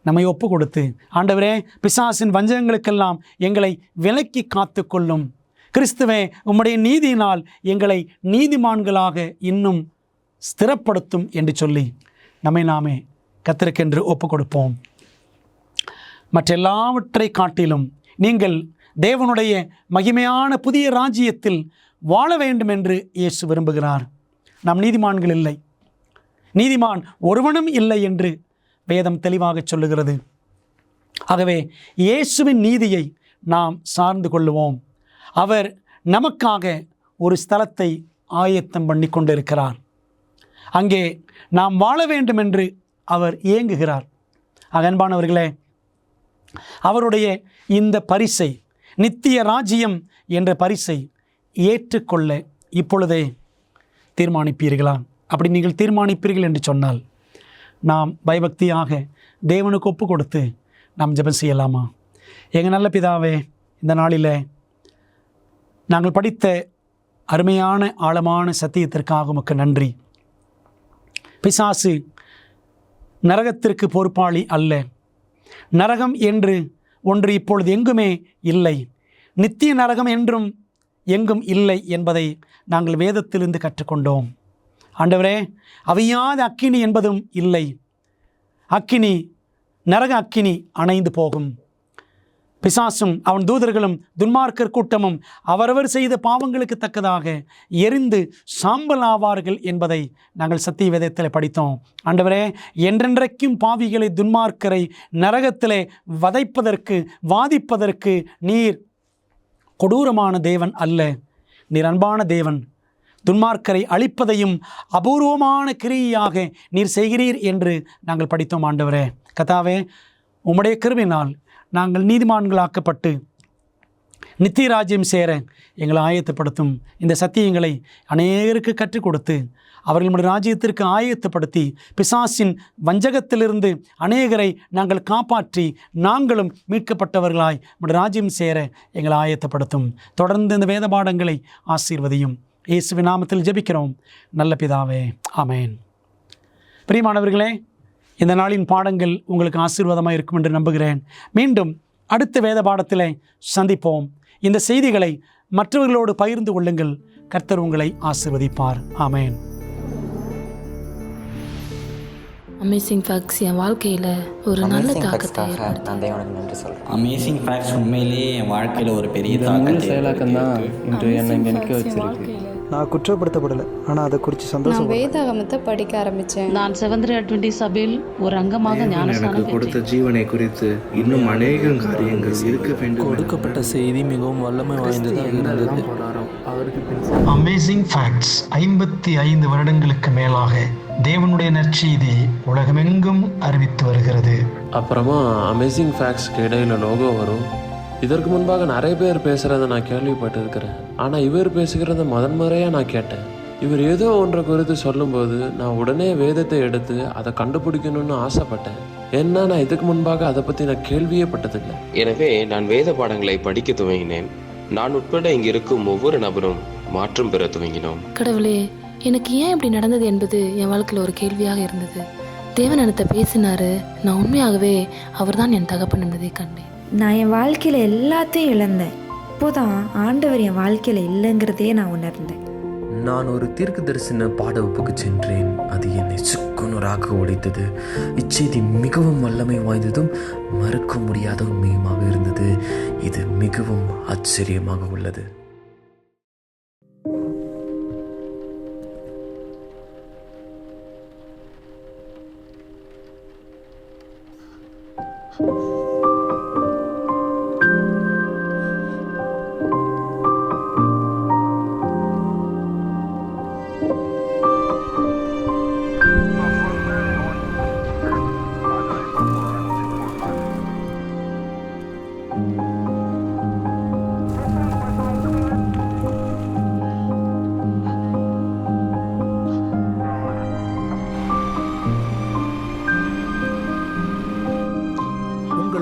நம்மை ஒப்பு கொடுத்து, ஆண்டவரே, பிசாசின் வஞ்சகங்களுக்கெல்லாம் எங்களை விலக்கி காத்து கொள்ளும், கிறிஸ்துவே உம்முடைய நீதியினால் எங்களை நீதிமான்களாக இன்னும் ஸ்திரப்படுத்தும் என்று சொல்லி நம்மை நாமே கர்த்தருக்கென்று ஒப்பு கொடுப்போம். மற்றெல்லாவற்றை காட்டிலும் நீங்கள் தேவனுடைய மகிமையான புதிய ராஜ்யத்தில் வாழ வேண்டும் என்று இயேசு விரும்புகிறார். நாம் நீதிமான்கள் இல்லை, நீதிமான் ஒருவனும் இல்லை என்று வேதம் தெளிவாக சொல்லுகிறது. ஆகவே இயேசுவின் நீதியை நாம் சார்ந்து கொள்ளுவோம். அவர் நமக்காக ஒரு ஸ்தலத்தை ஆயத்தம் பண்ணி கொண்டிருக்கிறார். அங்கே நாம் வாழ வேண்டும் என்று அவர் ஏங்குகிறார். அன்பானவர்களே, அவருடைய இந்த பரிசை, நித்திய ராஜ்யம் என்ற பரிசை ஏற்றுக்கொள்ள இப்பொழுதே தீர்மானிப்பீர்களா? அப்படி நீங்கள் தீர்மானிப்பீர்கள் என்று சொன்னால் நாம் பயபக்தியாக தேவனுக்கு ஒப்பு கொடுத்து நாம் ஜெபம் செய்யலாமா? எங்கள் நல்ல பிதாவே, இந்த நாளில் நாங்கள் படித்த அருமையான ஆழமான சத்தியத்திற்காக உமக்கு நன்றி. பிசாசு நரகத்திற்கு பொறுப்பாளி அல்ல. நரகம் என்று ஒன்று இப்பொழுது எங்குமே இல்லை. நித்திய நரகம் என்றும் எங்கும் இல்லை என்பதை நாங்கள் வேதத்திலிருந்து கற்றுக்கொண்டோம். ஆண்டவரே, அவியாத அக்கினி என்பதும் இல்லை. அக்கினி, நரக அக்கினி அணைந்து போகும். பிசாசும் அவன் தூதர்களும் துன்மார்க்கர் கூட்டமும் அவரவர் செய்த பாவங்களுக்கு தக்கதாக எரிந்து சாம்பல் ஆவார்கள் என்பதை நாங்கள் சத்திய வேதத்தில் படித்தோம். ஆண்டவரே, என்றென்றைக்கும் பாவிகளை, துன்மார்க்கரை நரகத்திலே வதைப்பதற்கு, வாதிப்பதற்கு நீர் கொடூரமான தேவன் அல்ல. நீர் அன்பான தேவன். துன்மார்க்கரை அழிப்பதையும் அபூர்வமான கிரியையாக நீர் செய்கிறீர் என்று நாங்கள் படித்தோம். ஆண்டவரே, கர்த்தாவே, உம்முடைய கிருபையினால் நாங்கள் நீதிமான்களாக்கப்பட்டு நித்திய ராஜ்யம் சேர எங்களை ஆயத்தப்படுத்தும். இந்த சத்தியங்களை அநேகருக்கு கற்றுக் கொடுத்து அவர்கள் நம்முடைய ராஜ்யத்திற்கு ஆயத்தப்படுத்தி பிசாசின் வஞ்சகத்திலிருந்து அநேகரை நாங்கள் காப்பாற்றி நாங்களும் மீட்கப்பட்டவர்களாய் நம்முடைய ராஜ்யம் சேர எங்களை ஆயத்தப்படுத்தும். தொடர்ந்து இந்த வேத பாடங்களை ஆசீர்வதியும். இயேசுவின் நாமத்தில் ஜெபிக்கிறோம் நல்ல பிதாவே, ஆமேன். பிரியமானவர்களே, இந்த நாளின் பாடங்கள் உங்களுக்கு ஆசீர்வாதமாக இருக்கும் என்று நம்புகிறேன். மீண்டும் அடுத்த வேத பாடத்தில் சந்திப்போம். இந்த செய்திகளை மற்றவர்களோடு பகிர்ந்து கொள்ளுங்கள். கர்த்தர் உங்களை ஆசீர்வதிப்பார். ஆமேன். அமேசிங் ஃபேக்ட்ஸ் என் வாழ்க்கையில் ஒரு நல்ல தாக்கத்தை அமேசிங் ஃபேக்ட்ஸ் உண்மையிலேயே என் வாழ்க்கையில் ஒரு பெரிய தாக்கத்தை செயலாக்கம் தான் இன்று என்னை இங்கே நிற்க வச்சிருக்கு. நான் குற்றப்படுத்தப்படலை, ஆனால் அதை குறித்து சந்தோஷம். வேதாகமத்தை படிக்க ஆரம்பித்தேன். நான் செவன்த் அட்வென்டிஸ்ட் சபையில் ஒரு அங்கமாக எனக்கு கொடுத்த ஜீவனை குறித்து இன்னும் அநேக காரியங்கள் இருக்க வேண்டும். கொடுக்கப்பட்ட செய்தி மிகவும் வல்லமை வாய்ந்ததாக இருந்தது. அமேசிங் ஃபேக்ட்ஸ் 55 வருடங்களுக்கு மேலாக தேவனுடைய நற்செய்தி உலகமெங்கும் அறிவித்து வருகிறது. அப்புறமா அமேசிங் ஃபேக்ட்ஸ்க்கு இடையில லோகோ வரும். இதற்கு முன்பாக நிறைய பேர் பேசுகிறத நான் கேள்விப்பட்டிருக்கிறேன். ஆனால் இவர் பேசுகிறத முதன்முறையாக நான் கேட்டேன். இவர் ஏதோ ஒன்றை குறித்து சொல்லும்போது நான் உடனே வேதத்தை எடுத்து அதை கண்டுபிடிக்கணும்னு ஆசைப்பட்டேன். ஏன்னா நான் இதுக்கு முன்பாக அதை பற்றி நான் கேள்வியே பட்டதில்லை. எனவே நான் வேத பாடங்களை படிக்க துவங்கினேன். நான் உட்பட இங்கு இருக்கும் ஒவ்வொரு நபரும் மாற்றம் பெற துவங்கினோம். கடவுளே, எனக்கு ஏன் இப்படி நடந்தது என்பது என் வாழ்க்கையில் ஒரு கேள்வியாக இருந்தது. தேவன் என்னத்தை பேசினாரு. நான் உண்மையாகவே அவர் தான் என் தகப்பன் என்பதை கண்டேன். நான் என் வாழ்க்கையில் எல்லாத்தையும் இழந்தேன். இப்போதான் ஆண்டவர் என் வாழ்க்கையில் இல்லைங்கிறதே நான் உணர்ந்தேன். நான் ஒரு தீர்க்க தரிசன பாட வகுப்புக்கு சென்றேன். அது என்னை சுக்குநூறாக உடைத்தது. இச்செய்தி மிகவும் வல்லமை வாய்ந்ததும் மறுக்க முடியாத உண்மையுமாக இருந்தது. இது மிகவும் ஆச்சரியமாக உள்ளது.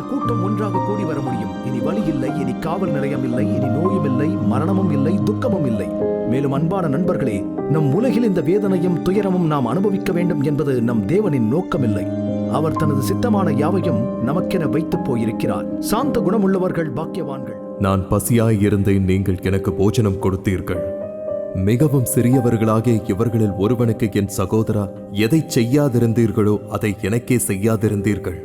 கூட்டம் ஒன்றாக கூடி வர முடியும். இனி வலி இல்லை, இனி காவல் நிலையம் இல்லை, இனி நோயும் இல்லை, மரணமும் இல்லை, துக்கமும் இல்லை. மேலும் அன்பான நண்பர்களே, நம் உலகில் இந்த வேதனையும் துயரமும் நாம் அனுபவிக்க வேண்டும் என்பது நம் தேவனின் நோக்கமில்லை. அவர் தனது சித்தமான யாவையும் நமக்கென வைத்துப் போயிருக்கிறார். சாந்த குணமுள்ளவர்கள் பாக்கியவான்கள். நான் பசியாயிருந்தேன், நீங்கள் எனக்கு போஜனம் கொடுத்தீர்கள். மிகவும் சிறியவர்களாகிய இவர்களில் ஒருவனுக்கு என் சகோதரா எதை செய்யாதிருந்தீர்களோ அதை எனக்கே செய்யாதிருந்தீர்கள்.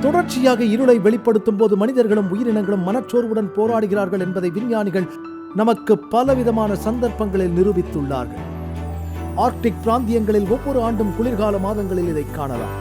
தொடர்ச்சியாக இருளை வெளிப்படுத்தும் போது மனிதர்களும் உயிரினங்களும் மனச்சோர்வுடன் போராடுகிறார்கள் என்பதை விஞ்ஞானிகள் நமக்கு பலவிதமான சந்தர்ப்பங்களில் நிரூபித்துள்ளார்கள். ஆர்க்டிக் பிராந்தியங்களில் ஒவ்வொரு ஆண்டும் குளிர்கால மாதங்களில் இதை காணலாம்.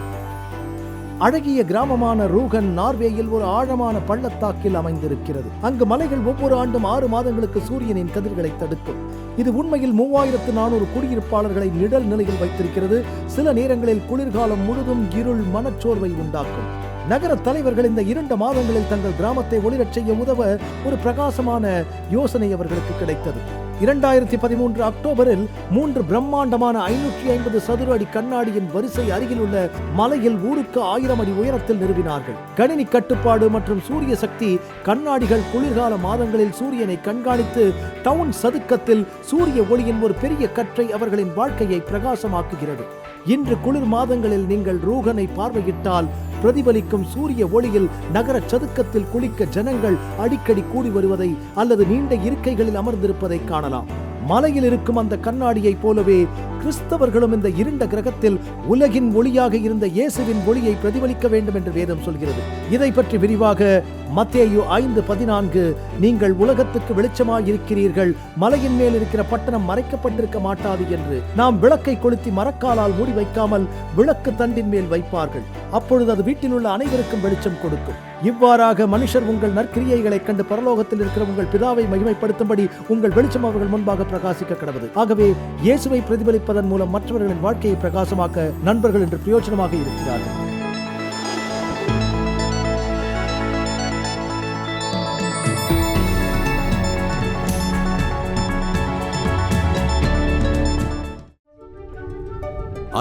அழகிய கிராமமான ரூகன் நார்வேயில் ஒரு ஆழமான பள்ளத்தாக்கில் அமைந்திருக்கிறது. அங்கு மலைகள் ஒவ்வொரு ஆண்டும் 6 மாதங்களுக்கு சூரியனின் கதிர்களை தடுக்கும். இது உண்மையில் 3400 குடியிருப்பாளர்களை நிழல் நிலையில் வைத்திருக்கிறது. சில நேரங்களில் குளிர்காலம் முழுதும் இருள் மனச்சோர்வை உண்டாக்கும். நகர தலைவர்கள் இந்த 2 மாதங்களில் தங்கள் கிராமத்தை ஒளிரச் செய்ய உதவ ஒரு பிரகாசமான யோசனை அவர்களுக்கு கிடைத்தது. 2013 அக்டோபரில் 3 பிரம்மாண்டமான 550 சதுர அடி கண்ணாடியின் வரிசை அருகில் உள்ள மலையில் ஊருக்கு 1000 அடி உயரத்தில் நிறுவினார்கள். கணினி கட்டுப்பாடு மற்றும் சூரிய சக்தி கண்ணாடிகள் குளிர்கால மாதங்களில் சூரியனை கண்காணித்து டவுன் சதுக்கத்தில் சூரிய ஒளியின் ஒரு பெரிய கற்றை அவர்களின் வாழ்க்கையை பிரகாசமாக்குகிறது. இன்று குளிர் மாதங்களில் நீங்கள் ரூகனை பார்வையிட்டால் பிரதிபலிக்கும் சூரிய ஒளியில் நகர சதுக்கத்தில் குளிக்க ஜனங்கள் அடிக்கடி கூடி வருவதை அல்லது நீண்ட இருக்கைகளில் அமர்ந்திருப்பதை காணலாம். மலையில் இருக்கும் அந்த கண்ணாடியைப் போலவே கிறிஸ்தவர்களும் இந்த இருண்ட கிரகத்தில் உலகின் ஒளியாக இருந்த இயேசுவின் ஒளியை பிரதிபலிக்க வேண்டும் என்று வேதம் சொல்கிறது. இதை பற்றி விரிவாக மத்தேயு 5:14 நீங்கள் உலகத்துக்கு வெளிச்சமாயிருக்கிறீர்கள், மலையின் மேல் இருக்கிற பட்டணம் மறைக்கப்பட்டிருக்க மாட்டாது என்று. நாம் விளக்கை கொளுத்தி மரக்காலால் மூடி வைக்காமல் விளக்கு தண்டின் மேல் வைப்பார்கள், அப்பொழுது அது வீட்டில் உள்ள அனைவருக்கும் வெளிச்சம் கொடுக்கும். இவ்வாறாக மனுஷர் உங்கள் நற்கிரியைகளை கண்டு பரலோகத்தில் இருக்கிற உங்கள் பிதாவை மகிமைப்படுத்தும்படி உங்கள் வெளிச்சம் அவர்கள் முன்பாக பிரகாசிக்க கடவுது. ஆகவே இயேசுவை பிரதிபலிப்பதன் மூலம் மற்றவர்களின் வாழ்க்கையை பிரகாசமாக்க நண்பர்கள் என்று பிரயோஜனமாக இருக்கிறார்கள்.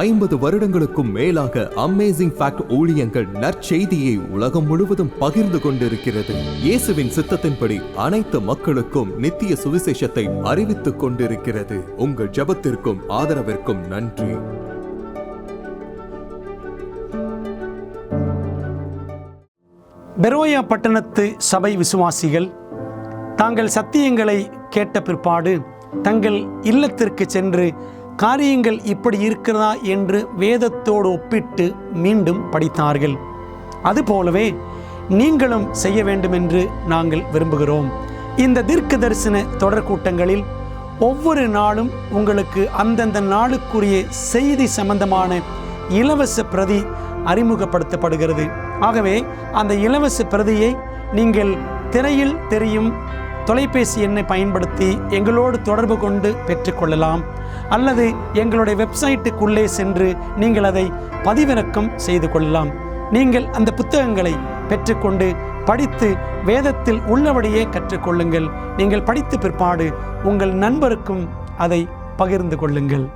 ஐம்பது வருடங்களுக்கும் மேலாக அமேசிங் ஃபேக்ட் ஊழியங்கள் நற்செய்தியை உலகம் முழுவதும் பகிர்ந்து கொண்டிருக்கிறது. இயேசுவின் சித்தத்தின்படி அனைத்து மக்களுக்கும் நித்திய சுவிசேஷத்தை அறிவித்துக் கொண்டிருக்கிறது. உங்கள் ஜெபத்திற்கும் ஆதரவிற்கும் நன்றி. பெரோயா பட்டணத்து சபை விசுவாசிகள் தாங்கள் சத்தியங்களை கேட்ட பிற்பாடு தங்கள் இல்லத்திற்கு சென்று காரியங்கள் இப்படி இருக்கிறதா என்று வேதத்தோடு ஒப்பிட்டு மீண்டும் படித்தார்கள். அதுபோலவே நீங்களும் செய்ய வேண்டும் என்று நாங்கள் விரும்புகிறோம். இந்த தீர்க்க தரிசன தொடர் கூட்டங்களில் ஒவ்வொரு நாளும் உங்களுக்கு அந்தந்த நாளுக்குரிய செய்தி சம்பந்தமான இலவச பிரதி அறிமுகப்படுத்தப்படுகிறது. ஆகவே அந்த இலவச பிரதியை நீங்கள் திரையில் தெரியும் தொலைபேசி எண்ணை பயன்படுத்தி எங்களோடு தொடர்பு கொண்டு பெற்றுக்கொள்ளலாம், அல்லது எங்களுடைய வெப்சைட்டுக்குள்ளே சென்று நீங்கள் அதை பதிவிறக்கம் செய்து கொள்ளலாம். நீங்கள் அந்த புத்தகங்களை பெற்றுக்கொண்டு படித்து வேதத்தில் உள்ளபடியே கற்றுக்கொள்ளுங்கள். நீங்கள் படித்த பிற்பாடு உங்கள் நண்பருக்கும் அதை பகிர்ந்து கொள்ளுங்கள்.